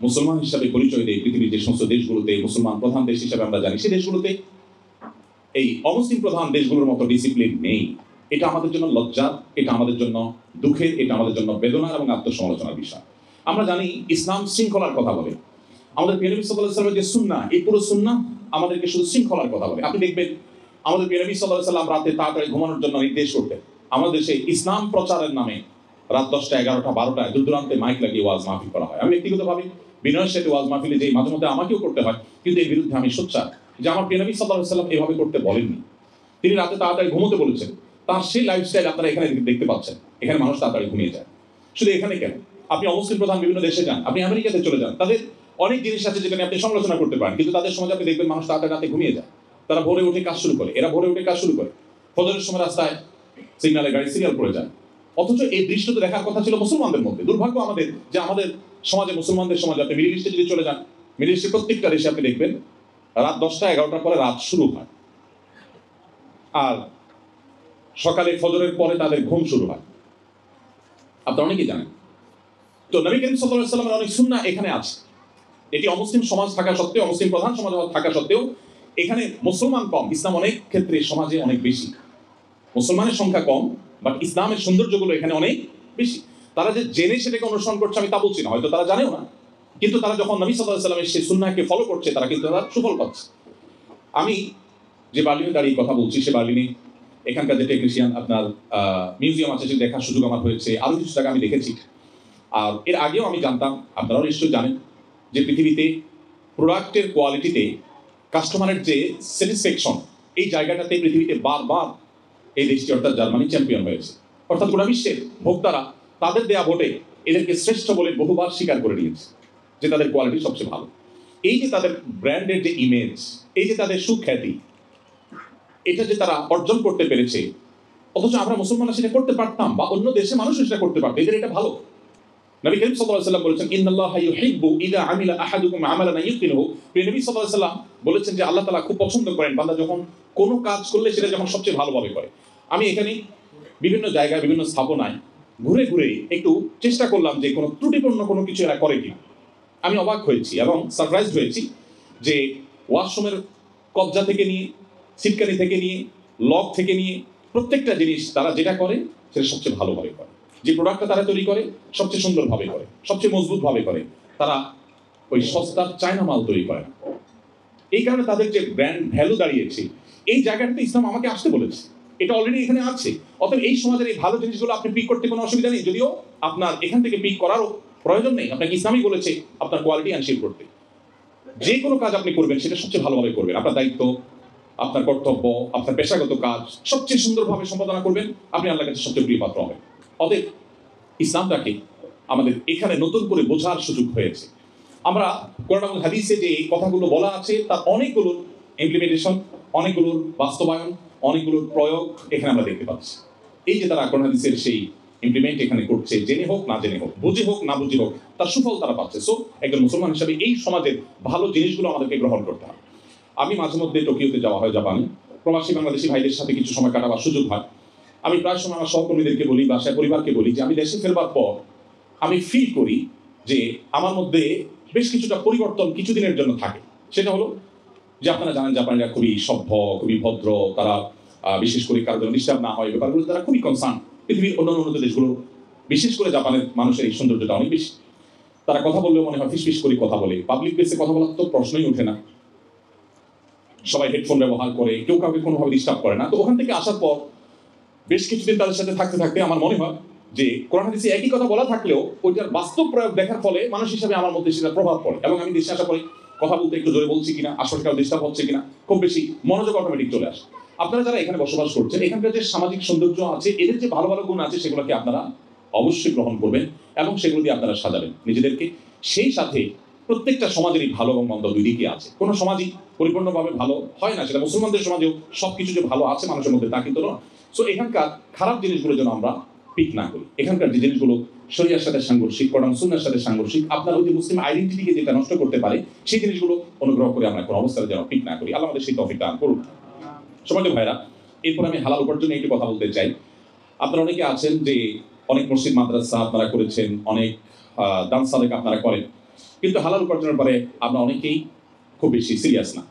মুসলমান হিসাবে পরিচয় দেই, পৃথিবীর যে সমস্ত দেশগুলোতে মুসলমান প্রধান দেশ হিসাবে আমরা জানি, সেই দেশগুলোতে এই অমুসলিম প্রধান দেশগুলোর মতো ডিসিপ্লিন নেই। এটা আমাদের জন্য লজ্জার, এটা আমাদের জন্য দুঃখের, এটা আমাদের জন্য বেদনার এবং আত্মসমালোচনার বিষয়। আমরা জানি ইসলাম শৃঙ্খলার কথা বলে, আমাদের প্রিয় নবী সাল্লাল্লাহু আলাইহি ওয়াসাল্লামের যে সুন্নাহ, এই পুরো সুন্নাহ আমাদেরকে শুধু শৃঙ্খলার কথা বলে। আপনি দেখবেন আমাদের প্রিয় নবী সাল্লাল্লাহু আলাইহি ওয়াসাল্লাম রাতে তাড়াতাড়ি ঘুমানোর জন্য নির্দেশ করতেন। আমাদের দেশে ইসলাম প্রচারের নামে রাত 10টা 11টা 12টায় দূর দূরান্তে মাইক লাগিয়ে ওয়াজ মাহফিল করা হয়। আমি ব্যক্তিগতভাবে বিনয়ের সাথে ওয়াজ মাহফিলে যে মাঝে মধ্যে আমাকেও করতে হয়, কিন্তু এর বিরুদ্ধে আমি সোচ্চার যে আমার প্রিয় নবী সাল্লাল্লাহু আলাইহি ওয়াসাল্লাম এভাবে করতে বলেননি। তিনি রাতে তাড়াতাড়ি ঘুমোতে বলেছেন। তার সেই লাইফস্টাইল আপনারা এখানে দেখতে পাচ্ছেন। এখানে মানুষ তাড়াতাড়ি ঘুমিয়ে যায়। শুধু এখানে কেন, আপনি অমুসলিম প্রধান বিভিন্ন দেশে যান, আপনি আমেরিকাতে চলে যান, তাদের অনেক জিনিস আছে যেখানে আপনি সমালোচনা করতে পারেন, কিন্তু তাদের সমাজে আপনি দেখবেন মানুষ তাড়াতাড়ি রাতে ঘুমিয়ে যায়। তারা ভোরে উঠে কাজ শুরু করে, এরা ভোরে উঠে কাজ শুরু করে, ফজরের সময় রাস্তায় সিগনালে গাড়ি সিরিয়াল পড়ে যায়। অথচ এই দৃশ্যটা দেখার কথা ছিল মুসলমানদের মধ্যে। দুর্ভাগ্য আমাদের যে আমাদের সমাজে, মুসলমানদের সমাজে, আপনি মিডল ইস্টে যদি চলে যান, মিডল ইস্টের প্রত্যেকটা দেশে আপনি দেখবেন রাত 10টা 11টার পরে রাত শুরু হয়, আর সকালে ফজরের পরে তাদের ঘুম শুরু হয়। আপনারা অনেকেই জানেন। তো নবী করিম সাল্লাল্লাহু আলাইহি ওয়াসাল্লামের অনেক সুন্নাহ এখানে আছে। এটি অমুসলিম সমাজ থাকা সত্ত্বেও, অমুসলিম প্রধান সমাজ থাকা সত্ত্বেও এখানে মুসলমান কম, ইসলাম অনেক ক্ষেত্রে সমাজে অনেক বেশি। মুসলমানের সংখ্যা কম, বাট ইসলামের সৌন্দর্যগুলো এখানে অনেক বেশি। তারা যে জেনে সেটাকে অনুসরণ করছে আমি তা বলছি না, হয়তো তারা জানেও না, কিন্তু তারা যখন নবী সাল্লাল্লাহু আলাইহি ওয়াসাল্লামের সেই সুন্নাহকে ফলো করছে, তারা কিন্তু তারা সুফল পাচ্ছে। আমি যে বার্লিনে দাঁড়িয়ে কথা বলছি, সে বার্লিনে এখানকার যে টেকনিশিয়ান আপনার মিউজিয়াম আছে, সেটা দেখার সুযোগ আমার হয়েছে, আরও কিছু জায়গা আমি দেখেছি। আর এর আগেও আমি জানতাম, আপনারাও নিশ্চয়ই জানেন, যে পৃথিবীতে প্রোডাক্টের কোয়ালিটিতে কাস্টমারের যে স্যাটিসফ্যাকশন, এই জায়গাটাতে পৃথিবীতে বারবার এই দেশটি অর্থাৎ জার্মানি চ্যাম্পিয়ন হয়েছে। অর্থাৎ গোটা বিশ্বের ভোক্তারা তাদের দেয়া ভোটে এদেরকে শ্রেষ্ঠ বলে বহুবার স্বীকার করে নিয়েছে যে তাদের কোয়ালিটি সবচেয়ে ভালো। এই যে তাদের ব্র্যান্ডের যে ইমেজ, এই যে তাদের সুখ্যাতি, এটা যে তারা অর্জন করতে পেরেছে, অথচ আমরা মুসলমানরা সেটা করতে পারতাম, বা অন্য দেশে মানুষও সেটা করতে পারতো, এদের এটা ভালো। নবী করিম সাল্লাল্লাহু আলাইহি ওয়াসাল্লাম বলেছেন, ইন্নাল্লাহা ইউহিব্বু ইযা আমিলা আহাদুকুম আমালান ইউকিনুহু। প্রিয় নবী সাল্লাল্লাহু আলাইহি ওয়াসাল্লাম বলেছেন যে আল্লাহ তাআলা খুব পছন্দ করেন বান্দা যখন কোনো কাজ করলে সেটা যখন সবচেয়ে ভালোভাবে করে। আমি এখানে বিভিন্ন জায়গায়, বিভিন্ন স্থাপনায় ঘুরে ঘুরে একটু চেষ্টা করলাম যে কোনো ত্রুটিপূর্ণ কোনো কিছু এরা করে কিনা। আমি অবাক হয়েছি এবং সারপ্রাইজড হয়েছি যে ওয়াশরুমের কবজা থেকে নিয়ে, সিটকানি থেকে নিয়ে, লক থেকে নিয়ে, প্রত্যেকটা জিনিস তারা যেটা করে সেটা সবচেয়ে ভালোভাবে করে। যে প্রোডাক্টটা তারা তৈরি করে সবচেয়ে সুন্দরভাবে করে, সবচেয়ে মজবুতভাবে করে। তারা ওই সস্তার চায়না মাল তৈরি করে না। এই কারণে তাদের যে ব্র্যান্ড ভ্যালু দাঁড়িয়েছে, এই জায়গাটাতে ইসলাম আমাকে আসতে বলেছে, এটা অলরেডি এখানে আছে। অতএব এই সমাজের এই ভালো জিনিসগুলো আপনি পিক করতে কোনো অসুবিধা নেই, যদিও আপনার এখান থেকে পিক করারও প্রয়োজন নেই। আপনাকে ইসলামই বলেছে আপনার কোয়ালিটি এনশিওর করতে। যে কোনো কাজ আপনি করবেন সেটা সবচেয়ে ভালোভাবে করবেন, আপনার দায়িত্ব, আপনার কর্তব্য, আপনার পেশাগত কাজ সবচেয়ে সুন্দরভাবে সম্পাদনা করবেন, আপনি আল্লাহর কাছে সবচেয়ে প্রিয় পাত্র হবেন। অতএব ইসলামটাকে আমাদের এখানে নতুন করে বোঝার সুযোগ হয়েছে। আমরা কোরআন এবং হাদিসে যে কথাগুলো বলা আছে তার অনেকগুলোর ইমপ্লিমেন্টেশন, অনেকগুলোর বাস্তবায়ন, অনেকগুলোর প্রয়োগ এখানে আমরা দেখতে পাচ্ছি। এই যে তারা কোরআন হাদিসের সেই ইমপ্লিমেন্ট এখানে করছে, জেনে হোক না জেনে হোক, বুঝে হোক না বুঝে হোক, তার সুফল তারা পাচ্ছে। সো একজন মুসলমান হিসাবে এই সমাজের ভালো জিনিসগুলো আমাদেরকে গ্রহণ করতে হবে। আমি মাঝে মধ্যে টোকিওতে যাওয়া হয়, জাপানে প্রবাসী বাংলাদেশি ভাইদের সাথে কিছু সময় কাটাবার সুযোগ হয়। আমি প্রায় সময় আমার সহকর্মীদেরকে বলি, বাসায় পরিবারকে বলি যে আমি দেশে ফেরবার পর আমি ফিল করি যে আমার মধ্যে বেশ কিছুটা পরিবর্তন কিছুদিনের জন্য থাকে। সেটা হলো যে আপনারা জানেন জাপানিরা খুবই সভ্য, খুবই ভদ্র, তারা বিশেষ করে কারো জন্য ডিস্টার্ব না হয় ব্যাপারগুলো তারা খুবই কনসার্ন। পৃথিবীর অন্যান্য উন্নত দেশগুলো, বিশেষ করে জাপানের মানুষের এই সৌন্দর্যটা অনেক বেশি। তারা কথা বললেও মনে হয় ফিসফিস করে কথা বলে। পাবলিক প্লেসে কথা বলার তো প্রশ্নই ওঠে না, সবাই হেডফোন ব্যবহার করে, কেউ কাউকে কোনোভাবে ডিস্টার্ব করে না। তো ওখান থেকে আসার পর বেশ কিছুদিন তাদের সাথে থাকতে থাকতে আমার মনে হয় যে কোরআন হাদিসে একই কথা বলা থাকলেও ওইটার বাস্তব প্রয়োগ দেখার ফলে মানুষ হিসাবে আমার মধ্যে সেটা প্রভাব পড়ে, এবং আমি দেশে আসা পরে কথা বলতে একটু জোরে বলছি কিনা, আসলে কারো ডিস্টার্ব হচ্ছে কিনা, খুব বেশি মনোযোগ অটোমেটিক চলে আসে। আপনারা যারা এখানে বসবাস করছেন, এখানকার যে সামাজিক সৌন্দর্য আছে, এদের যে ভালো ভালো গুণ আছে, সেগুলোকে আপনারা অবশ্যই গ্রহণ করবেন এবং সেগুলো দিয়ে আপনারা সাজাবেন নিজেদেরকে। সেই সাথে প্রত্যেকটা সমাজেরই ভালো এবং মন্দ দুই দিকই আছে। কোনো সমাজই পরিপূর্ণভাবে ভালো হয় না, সেটা মুসলমানদের সমাজেও সবকিছু যে ভালো আছে মানুষের মধ্যে তা কিন্তু নয়। সো এখানকার খারাপ জিনিসগুলো যেন আমরা পিক না করি। এখানকার যে জিনিসগুলো শরিয়ার সাথে সাংঘর্ষিক, কোরআন সুন্নাহর সাথে সাংঘর্ষিক, আপনার ওই যে মুসলিম আইডেন্টিটিকে যেটা নষ্ট করতে পারে, সেই জিনিসগুলো অনুগ্রহ করে আমরা কোনো অবস্থায় যেন পিক না করি। আল্লাহ আমাদের সেই তৌফিক দান করুন। সম্মানিত ভাইরা, এরপর আমি হালাল উপার্জনে একটু কথা বলতে চাই। আপনারা অনেকে আছেন যে অনেক মসজিদ মাদ্রাসা আপনারা করেছেন, অনেক দান সাদেক আপনারা করেন, কিন্তু হালাল উপার্জনের পরে আমরা অনেকেই খুব বেশি সিরিয়াস না।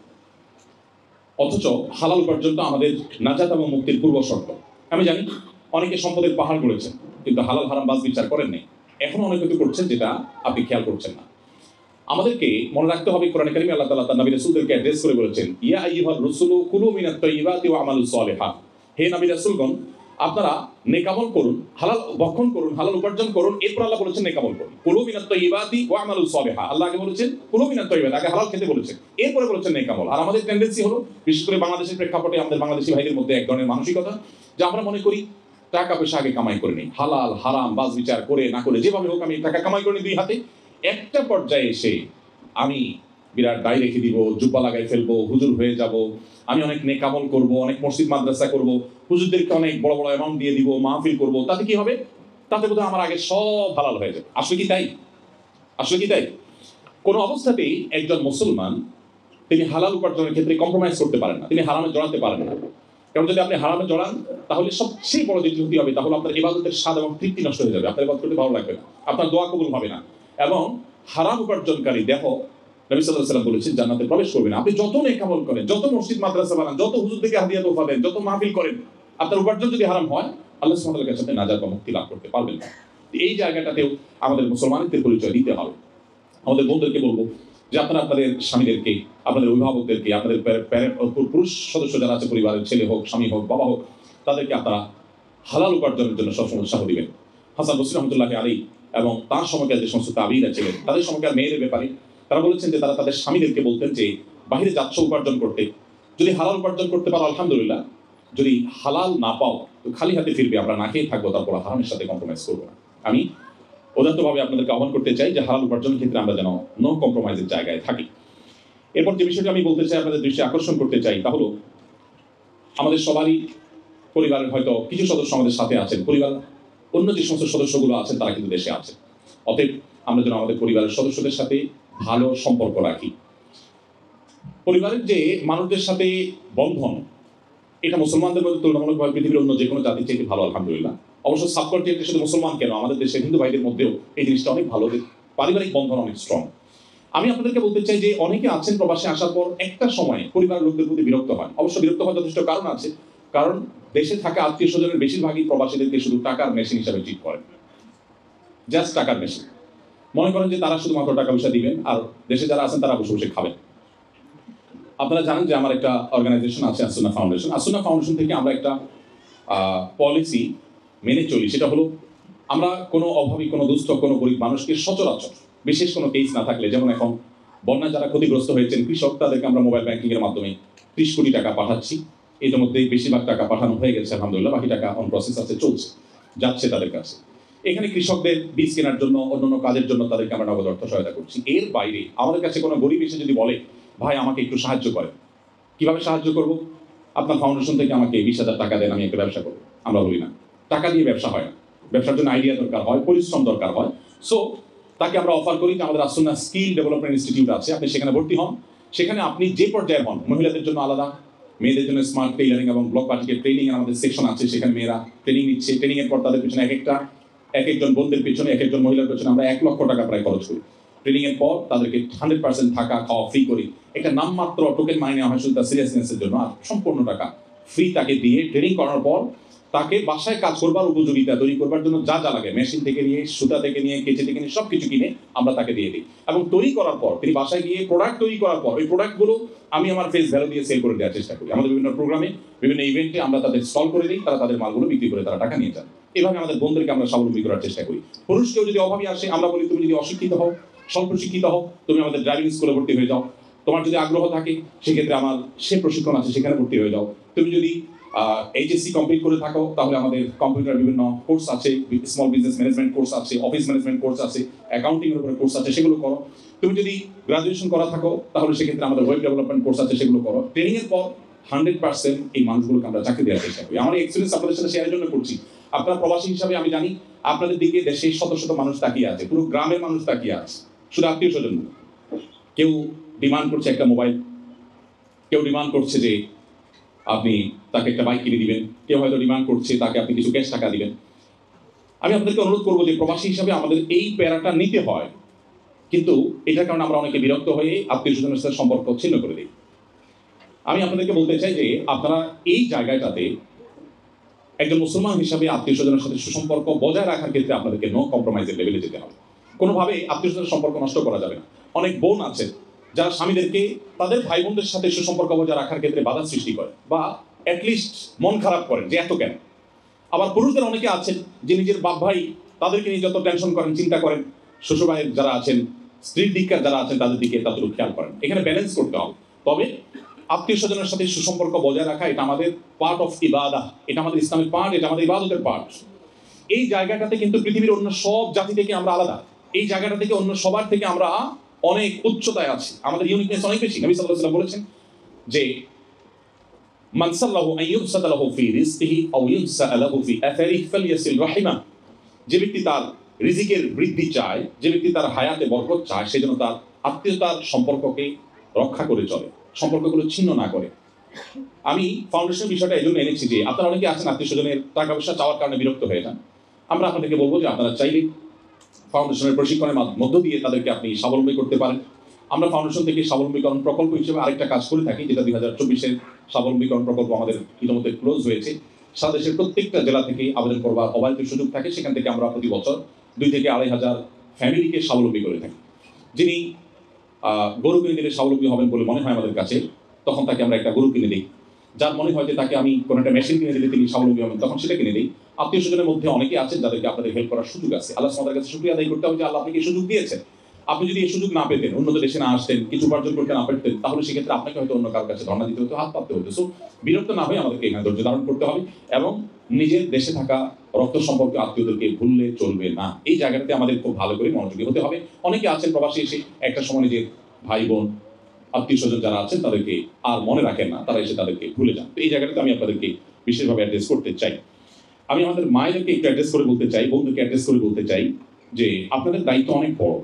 অথচ হালাল উপার্জনটা আমাদের নাজাত এবং মুক্তির পূর্ব শর্ত। আমি জানি অনেকে সম্পদের পাহাড় গড়েছেন, কিন্তু হালাল হারাম বাজ বিচার করেন নাই। এখনো অনেক কিছু করছেন যেটা আপনি খেয়াল করছেন না। আমাদেরকে মনে রাখতে হবে, কোরআনে কারিমে আল্লাহ তাআলা তার নবী রাসূলদেরকে অ্যাড্রেস করে বলেছেন, ইয়া আইয়ুহার রাসূলু কুলু মিনাত তাইয়্যিবাতি ওয়া আমালুস সালিহাত। হে নবী রাসূলগণ, আপনারা নেকামল করুন, হালাল ভক্ষণ করুন, হালাল উপার্জন করুন, এরপর আল্লাহ বলেছেন নেকামল করুন। কুলু মিনাত তাইয়্যিবাতি ওয়া আমালু সালিহা। আল্লাহ আগে বলেছেন কুলু মিনাত তাইয়্যিবাত, আগে হালাল খেতে বলেছেন, এরপরে বলেছেন নেকামল। আর আমাদের টেন্ডেন্সি হলো, বিশেষ করে বাংলাদেশের প্রেক্ষাপটে আমাদের বাংলাদেশি ভাইদের মধ্যে এক ধরনের মানসিকতা, যে আমরা মনে করি টাকা পয়সা আগে কামাই করে নিই, হালাল হারাম বাজ বিচার করে না করে যেভাবে হোক আমি টাকা কামাই করে নিই দুই হাতে। একটা পর্যায়ে এসে আমি বিরাট দায় রেখে দিব, জুব্বা লাগাই ফেলবো, হুজুর হয়ে যাব, আমি অনেক নেকামল করব, অনেক মসজিদ মাদ্রাসা করব, হুজুরদেরকে অনেক বড় বড় অ্যামাউন্ট দিয়ে দিব, মাহফিল করব, তাতে কি হবে? তাতে বোধহয় আমার আগে সব হালাল হয়ে যাবে। আসলে কি তাই? আসলে কি তাই? কোনো অবস্থাতেই একজন মুসলমান তিনি হালাল উপার্জনের ক্ষেত্রে কম্প্রোমাইজ করতে পারেন না, তিনি হারামে জড়াতে পারেন না। কারণ যদি আপনি হারামে জড়ান, তাহলে সবচেয়ে বড় যে ক্ষতি হবে, তাহলে আপনার ইবাদতের স্বাদ এবং তৃপ্তি নষ্ট হয়ে যাবে, আপনার ইবাদত করতে ভালো লাগবে না, আপনার দোয়া কবুল হবে না। এবং হারাম উপার্জনকারী দেহ, নবী সাল্লাল্লাহু আলাইহি ওয়াসাল্লাম বলেছেন, জান্নাতে প্রবেশ করবে না। আপনি যত নেকামল করেন, যত মসজিদ মাদ্রাসা বানান, যত হুজুর থেকে হাদিয়া তোফা দেন, যত মাহফিল করেন, আপনার উপার্জন যদি হারাম হয়, আল্লাহ সুবহানাহু ওয়া তাআলার কাছে আপনি নাজাত বা মুক্তি লাভ করতে পারবেন না। এই জায়গাটাতেও আমাদের মুসলমানদের পরিচয় দিতে হবে। আমাদের বন্ধুদেরকে বলবো যে আপনারা আপনাদের স্বামীদেরকে, আপনাদের অভিভাবকদেরকে, আপনাদের পুরুষ সদস্য যারা আছে পরিবারের, ছেলে হোক, স্বামী হোক, বাবা হোক, তাদেরকে আপনারা হালাল উপার্জনের জন্য সবসময় উৎসাহ দিবেন। হাসান বসরি রহমতুল্লাহি আলাইহি এবং তার সময়কার যে সমস্ত তাবিঈরা ছিলেন, তাদের সময়কার মেয়েদের ব্যাপারে তারা বলেছেন যে তারা তাদের স্বামীদেরকে বলতেন যে বাহিরে যাচ্ছ উপার্জন করতে, যদি হালাল উপার্জন করতে পারো আলহামদুলিল্লাহ, যদি হালাল না পাও তো খালি হাতে ফিরবে, আমরা না খেয়ে থাকবো, তারপর হারামের সাথে কম্প্রোমাইজ করবো না। আমি উদাত্তভাবে আপনাদেরকে আহ্বান করতে চাই যে হালাল উপার্জনের ক্ষেত্রে আমরা যেন নো কম্প্রোমাইজের জায়গায় থাকি। এরপর যে বিষয়টি আমি বলতে চাই, আপনাদের দৃষ্টি আকর্ষণ করতে চাই, তা হলো আমাদের সবারই পরিবারের হয়তো কিছু সদস্য আমাদের সাথে আছেন, পরিবার অন্য যে সমস্ত সদস্যগুলো আছেন তারা কিন্তু দেশে আছেন। অতএব আমরা যেন আমাদের পরিবারের সদস্যদের সাথে ভালো সম্পর্ক রাখি। পরিবারের যে মানুষদের সাথে বন্ধন, এটা মুসলমানদের মধ্যে তুলনামূলকভাবে পৃথিবীর অন্য যে কোনো জাতির চাইতে ভালো আলহামদুলিল্লাহ। অবশ্য সাবকন্টিনেন্টে শুধু মুসলমান কেন, আমাদের দেশের হিন্দু ভাইদের মধ্যেও এই জিনিসটা অনেক ভালো, যে পারিবারিক বন্ধন অনেক স্ট্রং। আমি আপনাদেরকে বলতে চাই যে অনেকে আছেন প্রবাসে আসার পর একটা সময় পরিবারের লোকদের প্রতি বিরক্ত হয়। অবশ্য বিরক্ত হওয়ার যথেষ্ট কারণ আছে, কারণ দেশে থাকা আত্মীয় স্বজনের বেশিরভাগই প্রবাসীদেরকে শুধু টাকার মেশিন হিসাবে ট্রিট করেন, জাস্ট টাকার মেশিন। মনে করেন যে তারা শুধুমাত্র টাকা পয়সা দিবেন আর দেশে যারা আছেন তারা বসে বসে খাবেন। আপনারা জানেন যে আমার একটা অর্গানাইজেশন আছে, আসুন্নাহ ফাউন্ডেশন। আসুন্নাহ ফাউন্ডেশন থেকে আমরা একটা পলিসি মেনে চলি, সেটা হলো আমরা কোনো অভাবী, কোনো দুস্থ, কোনো গরিব মানুষকে সচরাচর বিশেষ কোনো কেস না থাকলে, যেমন এখন বন্যা যারা ক্ষতিগ্রস্ত হয়েছেন কৃষক, তাদেরকে আমরা মোবাইল ব্যাংকিং এর মাধ্যমে 30 কোটি টাকা পাঠাচ্ছি। ইতিমধ্যে বেশিরভাগ টাকা পাঠানো হয়ে গেছে আলহামদুলিল্লাহ, বাকি টাকা অন প্রসেস আছে, চলছে, যাচ্ছে তাদের কাছে। এখানে কৃষকদের বীজ কেনার জন্য, অন্যান্য কাজের জন্য তাদেরকে আমরা নগদ অর্থ সহায়তা করছি। এর বাইরে আমাদের কাছে কোনো গরিব এসে যদি বলে ভাই আমাকে একটু সাহায্য করে, কিভাবে সাহায্য করব? আপনার ফাউন্ডেশন থেকে আমাকে 20,000 টাকা দেন, আমি একটা ব্যবসা করবো। আমরা বলি না, টাকা দিয়ে ব্যবসা হয় না, ব্যবসার জন্য আইডিয়া দরকার হয়, পরিশ্রম দরকার হয়। সো তাকে আমরা অফার করি যে আমাদের আসুন্নাহ স্কিল ডেভেলপমেন্ট ইনস্টিটিউট আছে, আপনি সেখানে ভর্তি হন। সেখানে আপনি যে পর্যায়ে হন, মহিলাদের জন্য আলাদা, মেয়েদের জন্য স্মার্ট টেইলারিং এবং ব্লক বাটিকের ট্রেনিং এর আমাদের সেকশন আছে, সেখানে মেয়েরা ট্রেনিং নিচ্ছে। ট্রেনিং এর পর তাদের পিছনে এক একজন বোনদের পিছনে, এক একজন মহিলার পিছনে আমরা 1 লক্ষ টাকা প্রায় খরচ করি। ট্রেনিং এর পর তাদেরকে 100% থাকা খাওয়া ফ্রি করি। একটা নামমাত্র টোকেন মাইনে নেওয়া হয় শুধু তার সিরিয়াসনেসের জন্য, আর সম্পূর্ণ টাকা ফ্রি তাকে দিয়ে ট্রেনিং করানোর পর তাকে বাসায় কাজ করবার উপযোগিতা তৈরি করবার জন্য যা যা লাগে, মেশিন থেকে নিয়ে, সুতা থেকে নিয়ে, কেচে থেকে নিয়ে, সবকিছু কিনে আমরা তাকে দিয়ে দিই। এবং তৈরি করার পর তিনি বাসায় গিয়ে প্রোডাক্ট তৈরি করার পর ওই প্রোডাক্টগুলো আমি আমার ফেস ভ্যালু দিয়ে সেল করে দেওয়ার চেষ্টা করি। আমাদের বিভিন্ন প্রোগ্রামে, বিভিন্ন ইভেন্টে আমরা তাদের স্টল করে দিই, তারা তাদের মালগুলো বিক্রি করে তারা টাকা নিয়ে যান। এভাবে আমাদের বোনদেরকে আমরা স্বাবলম্বী করার চেষ্টা করি। পুরুষ কেউ যদি অভাবী আসে, আমরা বলি তুমি যদি অশিক্ষিত হও, স্বল্প শিক্ষিত হও, তুমি আমাদের ড্রাইভিং স্কুলে ভর্তি হয়ে যাও। তোমার যদি আগ্রহ থাকে সেক্ষেত্রে আমার সে প্রশিক্ষণ আছে, সেখানে ভর্তি হয়ে যাও। তুমি যদি এইচএসসি কমপ্লিট করে থাকো তাহলে আমাদের কম্পিউটার বিভিন্ন কোর্স আছে, স্মল বিজনেস ম্যানেজমেন্ট কোর্স আছে, অফিস ম্যানেজমেন্ট কোর্স আছে, অ্যাকাউন্টিং এর উপরে কোর্স আছে, সেগুলো করো। তুমি যদি গ্রাজুয়েশন করা থাকো তাহলে সেক্ষেত্রে আমাদের ওয়েব ডেভেলপমেন্ট কোর্স আছে, সেগুলো করো। ট্রেনিং এর পর 100% এই মানুষগুলোকে আমরা চাকরি দেওয়ার চেষ্টা করি। আমার এক্সপিরিয়েন্স আপনাদের সাথে শেয়ারের জন্য করছি। আপনারা প্রবাসী হিসাবে আমি জানি আপনাদের দিকে দেশের শত শত মানুষ তাকিয়ে আছে, পুরো গ্রামের মানুষ তাকিয়ে আছে, শুধু আত্মীয় স্বজন। কেউ ডিমান্ড করছে একটা মোবাইল, কেউ ডিমান্ড করছে যে আপনি তাকে একটা বাইক কিনে দিবেন, কেউ হয়তো ডিমান্ড করছে তাকে আপনি কিছু ক্যাশ টাকা দিবেন। আমি আপনাদেরকে অনুরোধ করবো যে প্রবাসী হিসাবে আমাদের এই প্যারাটা নিতে হয়, কিন্তু এটার কারণে আমরা অনেকে বিরক্ত হয়ে আত্মীয় স্বজনের সাথে সম্পর্ক ছিন্ন করে দিই। আমি আপনাদেরকে বলতে চাই যে আপনারা এই জায়গাটাতে একজন মুসলমান হিসাবে আত্মীয় স্বজনের সাথে সুসম্পর্ক বজায় রাখার ক্ষেত্রে আপনাদেরকে নো কম্প্রোমাইজের লেভেলে যেতে হবে। কোনোভাবে আত্মীয় স্বজনের সম্পর্ক নষ্ট করা যাবে না। অনেক বোন আছে যারা স্বামীদেরকে তাদের ভাই বোনদের সাথে সুসম্পর্ক বজায় রাখার ক্ষেত্রে বাধা সৃষ্টি করে, বা অ্যাটলিস্ট মন খারাপ করেন যে এত কেন। আবার পুরুষদের অনেকে আছেন যে নিজের বাপ ভাই তাদেরকে নিয়ে যত টেনশন করেন, চিন্তা করেন, শ্বশুর ভাইয়ের যারা আছেন, স্ত্রীর দিককার যারা আছেন তাদের দিকে ততটুকু খেয়াল করেন। এখানে ব্যালেন্স করতে হবে। তবে আত্মীয় স্বজনের সাথে সুসম্পর্ক বজায় রাখা এটা আমাদের পার্ট অফ ইবাদাহ, এটা আমাদের ইসলামের পার্ট, এটা আমাদের ইবাদতের পার্ট। এই জায়গাটাতে কিন্তু পৃথিবীর অন্য সব জাতি থেকে আমরা আলাদা। এই জায়গাটা থেকে অন্য সবার থেকে আমরা অনেক উচ্চতায় আছি, আমাদের ইউনিকনেস অনেক বেশি। নবী সাল্লাল্লাহু আলাইহি ওয়াসাল্লাম বলেছেন যে মান সাল্লাহু আন ইউবসাতা লাহু ফি রিজকিহি আও ইউনসা লাহু ফি আথারিহি ফালইয়াসিল রাহিমা। যে ব্যক্তি তার রিজিকের বৃদ্ধি চায়, যে ব্যক্তি তার হায়াতে বরকত চায়, সে যেন তার আত্মীয়তার সম্পর্ককে রক্ষা করে চলে, সম্পর্কগুলো ছিন্ন না করে। আমি ফাউন্ডেশনের বিষয়টা এই জন্য এনেছি যে আপনারা অনেকে আছেন আত্মীয় স্বজনের টাকা পয়সা চাওয়ার কারণে বিরক্ত হয়ে যান। আমরা আপনাদেরকে বলবো যে আপনারা চাইলে ফাউন্ডেশনের প্রশিক্ষণের মধ্য দিয়ে তাদেরকে আপনি স্বাবলম্বী করতে পারেন। আমরা ফাউন্ডেশন থেকে স্বাবলম্বীকরণ প্রকল্প হিসেবে আরেকটা কাজ করে থাকি, যেটা 2024-এর স্বাবলম্বীকরণ প্রকল্প আমাদের ইতিমধ্যে ক্লোজ হয়েছে। সারা দেশের প্রত্যেকটা জেলা থেকে আবেদন করবার অবাধিত সুযোগ থাকে। সেখান থেকে আমরা প্রতি বছর 2 থেকে 2,500 ফ্যামিলিকে স্বাবলম্বী করে থাকি। যিনি গরু কিনে দিলে স্বাবলম্বী হবেন বলে মনে হয় আমাদের কাছে, তখন তাকে আমরা একটা গরু কিনে দিই। যার মনে হয় যে তাকে আমি কোনো একটা মেশিন কিনে দিলে তিনি স্বাবলম্বী হবেন, তখন সেটা কিনে দিই। আত্মীয় স্বজনের মধ্যে অনেকে আছেন যাদেরকে আপনাদের হেল্প করার সুযোগ আছে। আল্লাহ সুবহানাহু ওয়া তাআলার কাছে শুকরিয়া আদায় করতে হবে যে আল্লাহ আপনাকে এই সুযোগ দিয়েছেন। আপনি যদি এই সুযোগ না পেতেন, উন্নত দেশে না আসতেন, কিছু উপার্জন করতে না পারতেন, তাহলে সেক্ষেত্রে আপনাকে হয়তো অন্য কারোর কাছে ধর্ণা দিতে হতো, হাত পাততে হতো। সো বিরক্ত না হয়ে আমাদেরকে এখানে ধৈর্য ধারণ করতে হবে এবং নিজের দেশে থাকা রক্ত সম্পর্কে আত্মীয়দেরকে ভুললে চলবে না। এই জায়গাটাতে আমাদের খুব ভালো করে মনোযোগী হতে হবে। অনেকে আছেন প্রবাসী এসে একটা সময় নিজের ভাই বোন আত্মীয় স্বজন যারা আছেন তাদেরকে আর মনে রাখেন না, তারা এসে তাদেরকে ভুলে যান। তো এই জায়গাটাতে আমি আপনাদেরকে বিশেষভাবে অ্যাড্রেস করতে চাই। আমি আমাদের মায়েদেরকে একটু অ্যাড্রেস করে বলতে চাই, বন্ধুকে অ্যাড্রেস করে বলতে চাই যে আপনাদের দায়িত্ব অনেক বড়।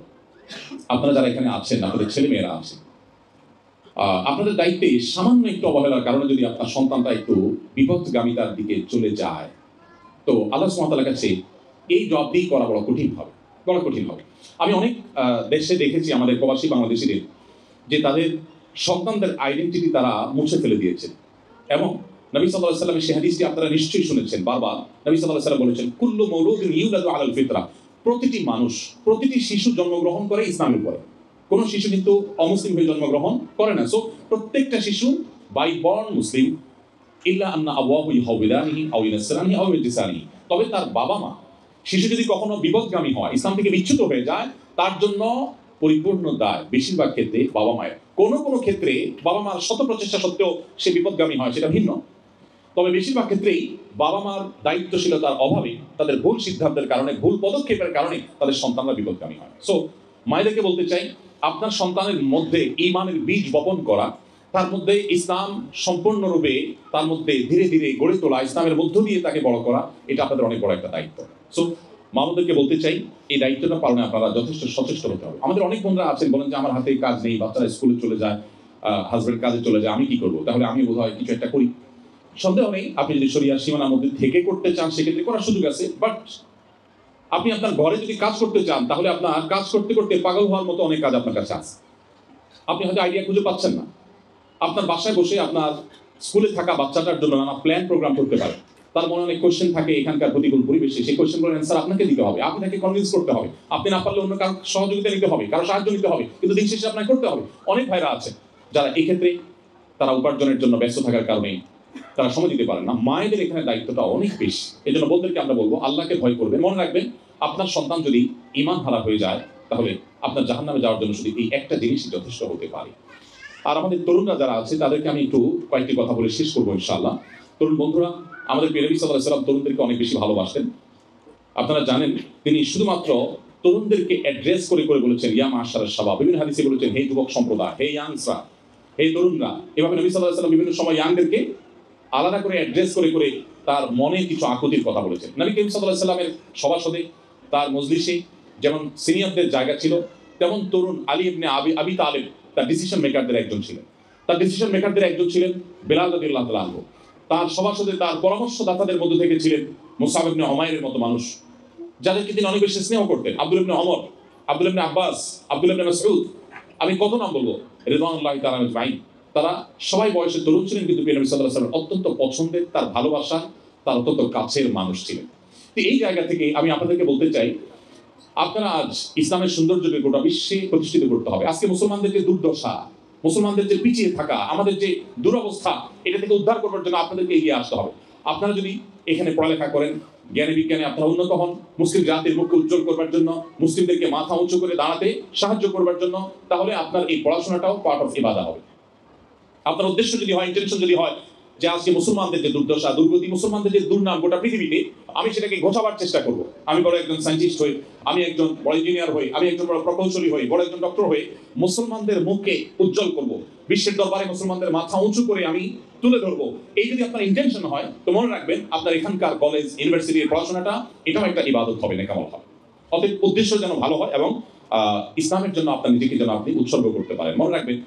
আপনারা যারা এখানে আছেন, আপনাদের ছেলেমেয়েরা আছে, আপনাদের দায়িত্বে সামান্য একটু অবহেলার কারণে যদি আপনার সন্তানটা একটু বিপদগামিতার দিকে চলে যায়, তো আল্লাহ সুবহানাহু ওয়া তাআলার কাছে এই জবাবদিহি করা বড় কঠিন হবে, বড় কঠিন হবে। আমি অনেক দেশে দেখেছি আমাদের প্রবাসী বাংলাদেশিদের যে তাদের সন্তানদের আইডেন্টিটি তারা মুছে ফেলে দিয়েছে। এবং নবী সাল্লাল্লাহু আলাইহি ওয়াসাল্লামের সেই হাদিসটি আপনারা নিশ্চয়ই শুনেছেন বারবার। নবী সাল্লাল্লাহু আলাইহি ওয়াসাল্লাম বলেছেন, কুল্লু মাউলুদিন ইউলাদু আলাল ফিতরা। প্রতিটি মানুষ, প্রতিটি শিশু জন্মগ্রহণ করে ইসলামের উপরে। কোন শিশু কিন্তু অমুসলিম হয়ে জন্মগ্রহণ করে না। সো প্রত্যেকটা শিশু বাই বর্ন মুসলিম, ইল্লা আন্না আবওয়াহু ইউহাউবিদানিহি আও ইউনাসসিরানিহি আও ইউজিসানিহি। তবে তার বাবা মা, শিশু যদি কখনো বিপদগামী হয়, ইসলাম থেকে বিচ্যুত হয়ে যায়, তার জন্য পরিপূর্ণ দায় বেশিরভাগ ক্ষেত্রে বাবা মায়ের। কোনো কোনো ক্ষেত্রে বাবা মার শত প্রচেষ্টা সত্ত্বেও সে বিপদগামী হয়, সেটা ভিন্ন। তবে বেশিরভাগ ক্ষেত্রেই বাবা মার দায়িত্বশীলতার অভাবে, তাদের ভুল সিদ্ধান্তের কারণে, ভুল পদক্ষেপের কারণে তাদের সন্তানরা বিপদগামী হয়। সো মায়েদেরকে বলতে চাই, আপনার সন্তানের মধ্যে ঈমানের বীজ বপন করা, তার মধ্যে ইসলাম সম্পূর্ণরূপে তার মধ্যে ধীরে ধীরে গড়ে তোলা, ইসলামের মধ্য দিয়ে তাকে বড় করা, এটা আপনাদের অনেক বড় একটা দায়িত্ব। সো মামুদেরকে বলতে চাই, এই দায়িত্বটা পালনে আপনারা যথেষ্ট সচেষ্ট হতে হবে। আমাদের অনেক বন্ধুরা আছেন বলেন যে আমার হাতে কাজ নেই, বাচ্চারা স্কুলে চলে যায়, হাজবেন্ড কাজে চলে যায়, আমি কি করবো? তাহলে আমি বোধহয় কিছু একটা করি। সন্দেহ নেই, আপনি যদি শরিয়ার সীমানার মধ্যে থেকে করতে চান সেক্ষেত্রে করার সুযোগ আছে। বাট আপনি আপনার ঘরে যদি কাজ করতে চান, তাহলে আপনার কাজ করতে করতে পাগল হওয়ার মতো অনেক কাজ আপনার কাছে আছে। আপনি হয়তো আইডিয়া খুঁজে পাচ্ছেন না। আপনার বাসায় বসে আপনার স্কুলে থাকা বাচ্চাটার জন্য নানা প্ল্যান প্রোগ্রাম করতে পারেন। তার মনে অনেক কোয়েশ্চেন থাকে এখানকার প্রতিকূল পরিবেশে, সেই কোয়েশ্চেনগুলোর অ্যান্সার আপনাকে দিতে হবে, আপনি তাকে কনভিন্স করতে হবে। আপনি না পারলে অন্য কারো সহযোগিতা নিতে হবে, কারো সাহায্য নিতে হবে, কিন্তু দিন শেষে আপনাকে করতে হবে। অনেক ভাইরা আছে যারা এই ক্ষেত্রে তারা উপার্জনের জন্য ব্যস্ত থাকার কারণে তারা সময় দিতে পারেন না। মায়েদের এখানে দায়িত্বটা অনেক বেশি। এই জন্য বোনদেরকে আমরা বলবো, আল্লাহকে ভয় করবেন। মনে রাখবেন, আপনার সন্তান যদি ঈমান হারা হয়ে যায়, তাহলে আপনার জাহান্নামে যাওয়ার জন্য শুধু এই একটা জিনিসই যথেষ্ট হতে পারে। আর আমাদের তরুণরা যারা আছে তাদেরকে আমি একটু কয়েকটি কথা বলে শেষ করবো ইনশাআল্লাহ। তরুণ বন্ধুরা, আমাদের প্রিয় নবী সাল্লাল্লাহু আলাইহি ওয়াসাল্লাম তরুণদেরকে অনেক বেশি ভালোবাসতেন। আপনারা জানেন, তিনি শুধুমাত্র তরুণদেরকে অ্যাড্রেস করে করে বলেছেন ইয়া মাশারাশ শাবাব। বিভিন্ন হাদিসে বলেছেন হে যুবক সম্প্রদায়, হে ইয়াংসরা, হে তরুণরা। এভাবে নবী সাল্লাল্লাহু আলাইহি ওয়াসাল্লাম বিভিন্ন সময় ইয়াংদেরকে আলাদা করে অ্যাড্রেস করে করে তার মনে কিছু আকুতির কথা বলেছেন। নবী করিম সাল্লাল্লাহু আলাইহি ওয়াসাল্লামের সভাসদে, তার মজলিসে যেমন সিনিয়রদের জায়গা ছিল, তেমন তরুণ আলী ইবনে আবি তালেব তার ডিসিশন মেকারদের একজন ছিলেন। তার ডিসিশন মেকারদের একজন ছিলেন বেলাল রাদিয়াল্লাহু তাআলা আনহু। তার সভাসদে, তার পরামর্শদাতাদের মধ্যে থেকে ছিলেন মুসআব ইবনে উমাইরের মতো মানুষ, যাদেরকে তিনি অনেক বেশি স্নেহ করতেন। আব্দুল ইবনে ওমর, আব্দুল ইবনে আব্বাস, আব্দুল ইবনে মাসউদ, আমি কত নাম বলবো, রিদওয়ানুল্লাহি তাআলা আজমাইন। তারা সবাই বয়সে তরুণ ছিলেন, কিন্তু নবী সাল্লাল্লাহু আলাইহি ওয়াসাল্লাম অত্যন্ত পছন্দের, তার ভালোবাসা, তার অত্যন্ত কাছের মানুষ ছিলেন। তো এই জায়গা থেকে আমি আপনাদেরকে বলতে চাই, আপনারা আজ ইসলামের সৌন্দর্যকে গোটা বিশ্বে প্রতিষ্ঠিত করতে হবে। আজকে মুসলমানদের যে দুর্দশা, মুসলমানদের যে পিছিয়ে থাকা, আমাদের যে দুরবস্থা, এটা থেকে উদ্ধার করবার জন্য আপনাদেরকে এগিয়ে আসতে হবে। আপনারা যদি এখানে পড়ালেখা করেন, জ্ঞানে বিজ্ঞানে আপনারা উন্নত হন, মুসলিম জাতির মুখকে উজ্জ্বল করবার জন্য, মুসলিমদেরকে মাথা উঁচু করে দাঁড়াতে সাহায্য করবার জন্য, তাহলে আপনার এই পড়াশোনাটাও পার্ট অফ ইবাদা হবে। আপনার উদ্দেশ্য যদি হয়, ইন্টেনশন যদি হয় যে আজকে মুসলমানদের যে দুর্দশা দুর্গতি, মুসলমানদের যে দুর্নাম গোটা পৃথিবীতে, আমি সেটাকে ঘোচাবার চেষ্টা করব। আমি বড় একজন সায়েন্টিস্ট হই, আমি একজন বড় ইঞ্জিনিয়ার হই, আমি একজন বড় প্রকৌশলী হই, বড় একজন ডক্টর হই, মুসলমানদের মুখকে উজ্জ্বল করব, বিশ্বের দরবারে মুসলমানদের মাথা উঁচু করে আমি তুলে ধরবো। এই যদি আপনার ইন্টেনশন হয়, তো মনে রাখবেন আপনার এখানকার কলেজ ইউনিভার্সিটির পড়াশোনাটা এটাও একটা ইবাদত হবে, নেকামল হবে। অতএব উদ্দেশ্য যেন ভালো হয় এবং ইসলামের জন্য আপনার নিজেকে যেন আপনি উৎসর্গ করতে পারেন। মনে রাখবেন,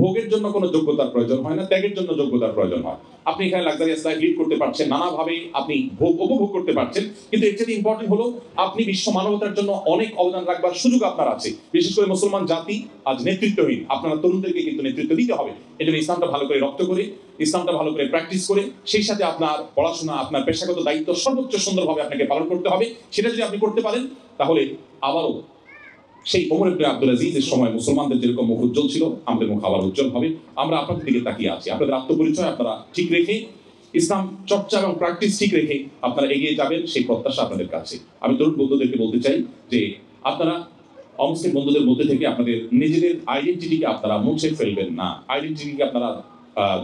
ভোগের জন্য কোনো যোগ্যতার প্রয়োজন হয় না, ত্যাগের জন্য যোগ্যতার প্রয়োজন হয়। আপনি এখানে লাক্সারিয়াস লাইফ লিড করতে পারছেন, নানাভাবে আপনি ভোগ উপভোগ করতে পারছেন, কিন্তু এর চেয়ে ইম্পর্টেন্ট হলো আপনি বিশ্ব মানবতার জন্য অনেক অবদান রাখবার সুযোগ আপনার আছে। বিশেষ করে মুসলমান জাতি আজ নেতৃত্বহীন, আপনারা তরুণদেরকে কিন্তু নেতৃত্ব দিতে হবে। এই জন্য ইসলামটা ভালো করে রপ্ত করে, ইসলামটা ভালো করে প্র্যাকটিস করে, সেই সাথে আপনার পড়াশোনা, আপনার পেশাগত দায়িত্ব সর্বোচ্চ সুন্দরভাবে আপনাকে পালন করতে হবে। সেটা যদি আপনি করতে পারেন, তাহলে আবারও সেই ওমর ইবনে আব্দুল আজিজের সময় মুসলমানদের যেরকম মুখ উজ্জ্বল ছিল, আমাদের মুখ আবার উজ্জ্বল হবে। আমরা আপনাদের দিকে তাকিয়ে আছি। আপনাদের আত্মপরিচয় আপনারা ঠিক রেখে, ইসলাম চর্চা এবং প্র্যাকটিস ঠিক রেখে আপনারা এগিয়ে যাবেন, সেই প্রত্যাশা আপনাদের কাছে। আমি তরুণ বন্ধুদেরকে বলতে চাই যে আপনারা অমুসলিম বন্ধুদের মধ্যে থেকে আপনাদের নিজেদের আইডেন্টিটিকে আপনারা মুছে ফেলবেন না। আইডেন্টিটিকে আপনারা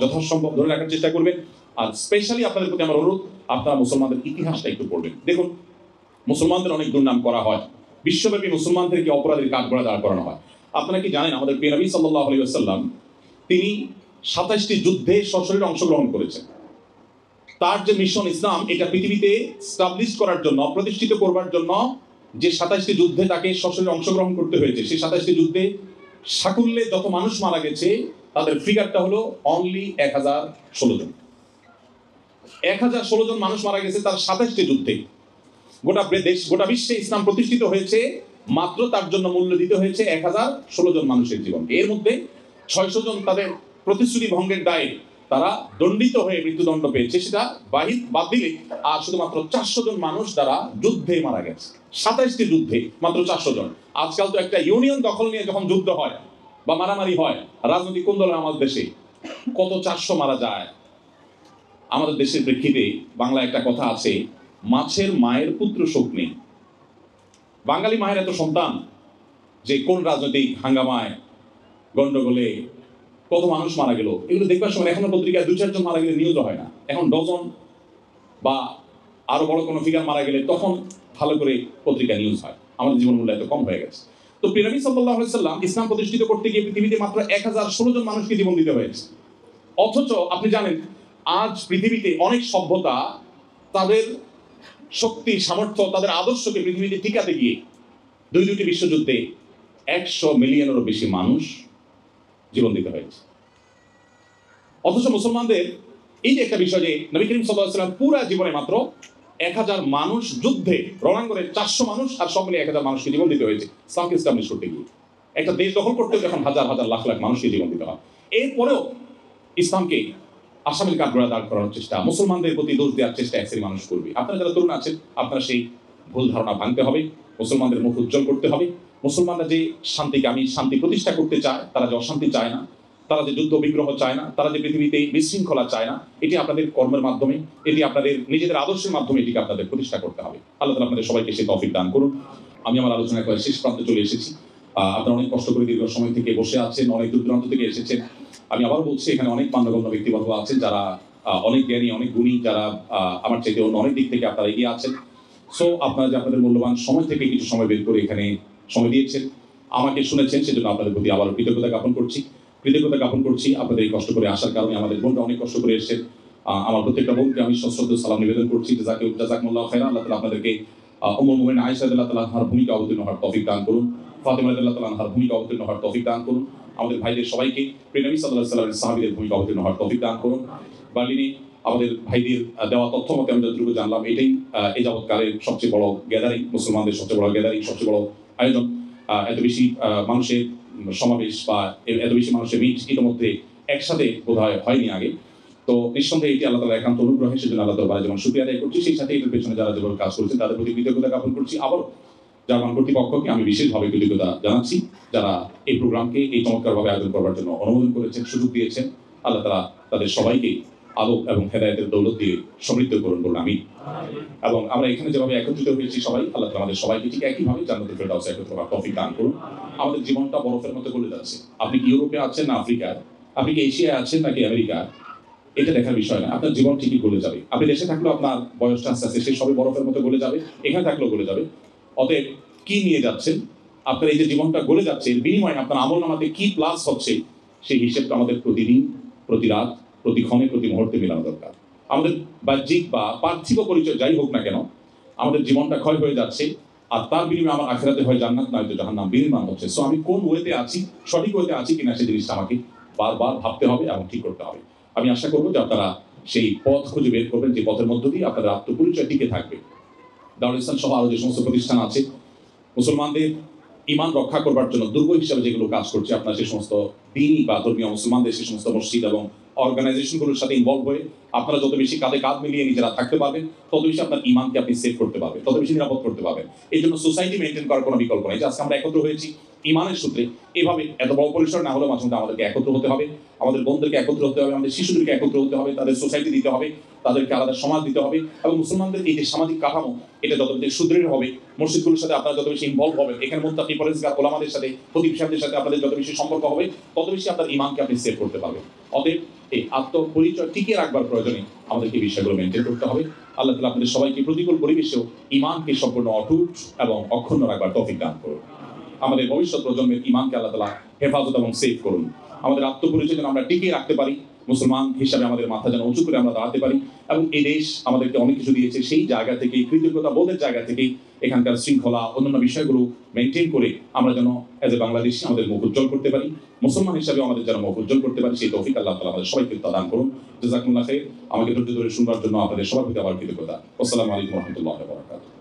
যথাসম্ভব ধরে রাখার চেষ্টা করবেন। আর স্পেশালি আপনাদের প্রতি আমার অনুরোধ, আপনারা মুসলমানদের ইতিহাসটা একটু পড়বেন। দেখুন, মুসলমানদের অনেক দুর্নাম করা হয়, বিশ্বব্যাপী মুসলমানদেরকে অপরাধের কাঠগড়ায় দাঁড় করানো হয়। আপনারা কি জানেন, আমাদের প্রিয় নবী সাল্লাল্লাহু আলাইহি ওয়াসাল্লাম তিনি 27টি যুদ্ধে সশরীরে অংশগ্রহণ করেছেন। তার যে মিশন ইসলাম, এটা পৃথিবীতে স্টাবলিশ করার জন্য, প্রতিষ্ঠিত করবার জন্য যে 27টি যুদ্ধে তাকে সশরীরে অংশগ্রহণ করতে হয়েছে, সেই 27টি যুদ্ধে সাকুল্যে যত মানুষ মারা গেছে তাদের ফিগারটা হলো অনলি 1016 জন। 1016 জন মানুষ মারা গেছে তার 27টি যুদ্ধে। গোটা দেশ, গোটা বিশ্বে ইসলাম প্রতিষ্ঠিত হয়েছে মাত্র তার জন্য মূল্য দিতে হয়েছে 1016 জন মানুষের জীবন। এর মধ্যে 600 জন তাদের প্রতিশ্রুতি ভঙ্গের দায়ে তারা দণ্ডিত হয়ে মৃত্যুদণ্ড পেয়েছে, সেটা বাদ দিলে আর শুধুমাত্র 400 জন মানুষ তারা যুদ্ধে মারা গেছে। 27টি যুদ্ধে মাত্র 400 জন। আজকাল তো একটা ইউনিয়ন দখল নিয়ে যখন যুদ্ধ হয় বা মারামারি হয়, রাজনৈতিক কোন্দল আমাদের দেশে কত 400 মারা যায়। আমাদের দেশের প্রেক্ষিতে বাংলা একটা কথা আছে, মাছের মায়ের পুত্র শোক নেই। বাঙালি মায়ের এত সন্তান যে কোন রাজনৈতিক হাঙ্গামায়, গন্ডগোলে কত মানুষ মারা গেল, এগুলো দেখবার সময় এখনো পত্রিকায় 2-4 জন মারা গেলে নিউজ হয় না। এখন ডজন বা আরো বড় কোনো ফিগার মারা গেলে তখন ভালো করে পত্রিকা নিউজ হয়। আমাদের জীবন মূল্য এত কম হয়ে গেছে। তো প্রিয় নবী সাল্লাল্লাহু আলাইহি ওয়াসাল্লাম ইসলাম প্রতিষ্ঠিত করতে গিয়ে পৃথিবীতে মাত্র 1016 জন মানুষকে জীবন দিতে হয়েছে। অথচ আপনি জানেন, আজ পৃথিবীতে অনেক সভ্যতা তাদের শক্তি, সামর্থ্য, তাদের আদর্শকে পৃথিবীতে টিকাতে গিয়ে দুটি বিশ্বযুদ্ধে 100 মিলিয়নেরও বেশি মানুষ জীবন দিতে হয়েছে। অথচ মুসলমানদের এই যে একটা বিষয় যে নবী করিম সাল্লাল্লাহু আলাইহি ওয়াসাল্লাম পুরো জীবনে মাত্র 1000 মানুষ যুদ্ধে, রণাঙ্গনে 400 মানুষ আর সব মিলে 1000 মানুষকে জীবন দিতে হয়েছে ইসলামকে এস্টাবলিশ করতে গিয়ে। একটা দেশ দখল করতে যখন হাজার হাজার লাখ লাখ মানুষকে জীবন দিতে হয়, এরপরেও ইসলামকে আসামির কাঠগড়ায় দাঁড় করানোর চেষ্টা, মুসলমানদের প্রতি দোষ দেওয়ার চেষ্টা এক শ্রেণীর মানুষ করবে। আপনারা যারা তরুণ আছেন, আপনারা সেই ভুল ধারণা ভাঙতে হবে, মুসলমানদের মুখ উজ্জ্বল করতে হবে। মুসলমানরা যে শান্তিকামী, শান্তি প্রতিষ্ঠা করতে চায়, তারা যে অশান্তি চায় না, তারা যে যুদ্ধ বিগ্রহ চায় না, তারা যে পৃথিবীতে বিশৃঙ্খলা চায় না, এটি আপনাদের কর্মের মাধ্যমে, এটি আপনাদের নিজেদের আদর্শের মাধ্যমে এটিকে আপনাদের প্রতিষ্ঠা করতে হবে। আল্লাহ তাআলা আপনাদের সবাইকে সেই তৌফিক দান করুন। আমি আমার আলোচনা করে শেষ প্রান্তে চলে এসেছি। আপনারা অনেক কষ্ট করে দীর্ঘ সময় থেকে বসে আছেন, অনেক দূর দূরান্ত থেকে এসেছেন। আমি আবার বলছি, এখানে অনেক মান্যগণ্য ব্যক্তিবর্গ আছেন যারা অনেক জ্ঞানী, অনেক গুণী, যারা আমার চাইতে অন্য অনেক দিক থেকে আপনারা এগিয়ে আছেন। সো আপনারা যে আপনাদের মূল্যবান সময় থেকে কিছু সময় বের করে এখানে সময় দিয়েছেন, আমাকে শুনেছেন, সেজন্য আপনাদের প্রতি আবার কৃতজ্ঞতা জ্ঞাপন করছি। আপনাদের এই কষ্ট করে আসার কারণে আমাদের বোনরা অনেক কষ্ট করে এসেছেন। আমার প্রত্যেকটা বোনকে আমি সশ্রদ্ধ সালাম নিবেদন করছি। জাযাকুমুল্লাহু খাইরান। আল্লাহ তাআলা আপনাদেরকে উম্মুল মুমিনিন আয়েশা রাদিয়াল্লাহু তাআলা আনহার ভূমিকা অবতীর্ণ হওয়ার তৌফিক দান করুন, ফাতিমা রাদিয়াল্লাহু তাআলা আনহার ভূমিকা অবতীর্ণ হওয়ার তৌফিক দান করুন। আমাদের ভাইদের সবাইকে প্রিয় নবী সাল্লাল্লাহু আলাইহি ওয়াসাল্লামের সাহাবীদের ভূমিকা অবতীর্ণ হওয়ার তৌফিক দান করুন। বার্লিনে আমাদের ভাইদের দেওয়া তথ্য মতে আমি যতটুকু জানলাম, এটাই এই যাবৎকালের সবচেয়ে বড় গ্যাদারিং, মুসলমানদের সবচেয়ে বড় গ্যাদারিং, সবচেয়ে বড় আয়োজন। এত বেশি মানুষের সমাবেশ বা এত বেশি মানুষের মিট ইতিমধ্যে একসাথে বোধহয় হয়নি আগে। তো নিঃসন্দেহে এটি আল্লাহ তাআলার একান্ত অনুগ্রহে, সেজন্য আল্লাহ তাআলার যেমন শুকরিয়া আদায় করছি, সেই সাথে এটার পেছনে যারা যেভাবে কাজ করেছেন তাদের প্রতি কৃতজ্ঞতা জ্ঞাপন করছি। আবার জার্মান কর্তৃপক্ষকে আমি বিশেষভাবে কৃতজ্ঞতা জানাচ্ছি, যারা এই প্রোগ্রামকে এই চমৎকারভাবে আয়োজন করবার জন্য অনুমোদন করেছেন, সুযোগ দিয়েছেন। আল্লাহ তাআলা তাদের সবাইকে আলো এবং হেদায়েতের দৌলত দিয়ে সমৃদ্ধ করুন বলুন আমি। এবং আমরা এখানে যেভাবে একত্রিত হয়েছি সবাই, আল্লাহ তাআলা আমাদের সবাইকে ঠিক একইভাবে জান্নাতুল ফেরদাউসে একত্রিত হওয়ার তৌফিক দান করুন। আমাদের জীবনটা বরফের মতো গলে যাচ্ছে। আপনি কি ইউরোপে আছেন না আফ্রিকায়, আপনি কি এশিয়ায় আছেন নাকি আমেরিকায়, এটা দেখার বিষয় না। আপনার জীবন ঠিকই গলে যাবে। আপনি দেশে থাকলেও আপনার বয়সটা আস্তে আস্তে সে সবই বরফের মতো গলে যাবে, এখানে থাকলেও গলে যাবে। অতএব কি নিয়ে যাচ্ছেন, আপনার এই যে জীবনটা গলে যাচ্ছে এর বিনিময়ে আপনার আমলনামাতে কি প্লাস হচ্ছে সেই হিসেবটা আমাদের প্রতিদিন, প্রতি রাত, প্রতি ক্ষণে, প্রতি মুহূর্তে মেলানো দরকার। আমাদের বাহ্যিক বা পার্থিব পরিচয় যাই হোক না কেন, আমাদের জীবনটা ক্ষয় হয়ে যাচ্ছে, আর তার বিনিময়ে আমার আখিরাতে হয় জান্নাত নয়তো জাহান্নাম বিনির্মাণ হচ্ছে। সো আমি কোন ওয়েতে আছি, সঠিক ওয়েতে আছি কিনা সেই জিনিসটা আমাকে বারবার ভাবতে হবে এবং ঠিক করতে হবে। আমি আশা করবো যে আপনারা সেই পথ খুঁজে বের করবেন যে পথের মধ্য দিয়ে আপনাদের আত্মপরিচয় টিকে থাকবে। দারুল ইসলাম সহ আরো যে সমস্ত প্রতিষ্ঠান আছে মুসলমানদের ঈমান রক্ষা করবার জন্য দুর্গ হিসাবে যেগুলো কাজ করছে, আপনার সেই সমস্ত দিনী বা ধর্মীয় মুসলমানদের সেই সমস্ত মসজিদ এবং অর্গানাইজেশনগুলোর সাথে ইনভলভ হয়ে আপনারা যত বেশি কাঁধে কাঁধ মিলিয়ে নিজেরা থাকতে পারবেন, তত বেশি আপনার ঈমানকে আপনি সেভ করতে পারবেন, তত বেশি নিরাপদ করতে পারবেন। এই জন্য সোসাইটি মেনটেন করার কোনো বিকল্প নেই। যে আজকে আমরা একত্র হয়েছি ঈমানের সূত্রে, এভাবে এত বড় পরিসর না হলেও মাঝে মধ্যে আমাদেরকে একত্র হতে হবে, আমাদের বোনদেরকে একত্র হতে হবে, আমাদের শিশুদেরকে একত্র হতে হবে, তাদের সোসাইটি দিতে হবে, তাদেরকে আলাদা সমাজ দিতে হবে। এবং মুসলমানদের এই যে সামাজিক কাঠামো, এটা যত বেশি সুদৃঢ় হবে, মসজিদগুলোর সাথে আপনারা যত বেশি ইনভলভ হবেন, এখানে মুত্তাকি পরেজগার ওলামাদের সাথে, খতিব সাহেবদের সাথে আপনাদের যত বেশি সম্পর্ক হবে, তত বেশি আপনার ঈমানকে আপনি সেভ করতে পারবেন। অতএব এই আত্মপরিচয় টিকিয়ে রাখবার প্রয়োজনে আমাদেরকে এই বিষয়গুলো মেনটেন করতে হবে। আল্লাহ তাআলা আপনাদের সবাইকে প্রতিকূল পরিবেশেও ঈমানকে সম্পূর্ণ অটুট এবং অক্ষুণ্ণ রাখবার তৌফিক দান করুন। আমাদের ভবিষ্যৎ প্রজন্মের ঈমানকে আল্লাহ তাআলা হেফাজত এবং সেভ করুন। আমাদের আত্মপরিচয় যেন আমরা টিকিয়ে রাখতে পারি, মুসলমান হিসাবে আমাদের মাথা যেন উঁচু করে আমরা দাঁড়াতে পারি, এবং এই দেশ আমাদেরকে অনেক কিছু দিয়েছে, সেই জায়গা থেকে কৃতজ্ঞতা বোধের জায়গা থেকে এখানকার শৃঙ্খলা অন্যান্য বিষয়গুলো মেনটেন করে আমরা যেন এজ এ বাংলাদেশি আমাদের মুখ উজ্জ্বল করতে পারি, মুসলমান হিসাবে আমাদের যেন মুখ উজ্জ্বল করতে পারি, সেই তৌফিক আল্লাহ তাআলা আমাদের সবাইকে দান করুন। জাযাকুমুল্লাহ খাইর। আমাকে ধৈর্য ধরে শুনবার জন্য আপনাদের সবার প্রতি আবার কৃতজ্ঞতা। আসসালামু আলাইকুম ওয়া রাহমাতুল্লাহি ওয়া বারাকাতুহু।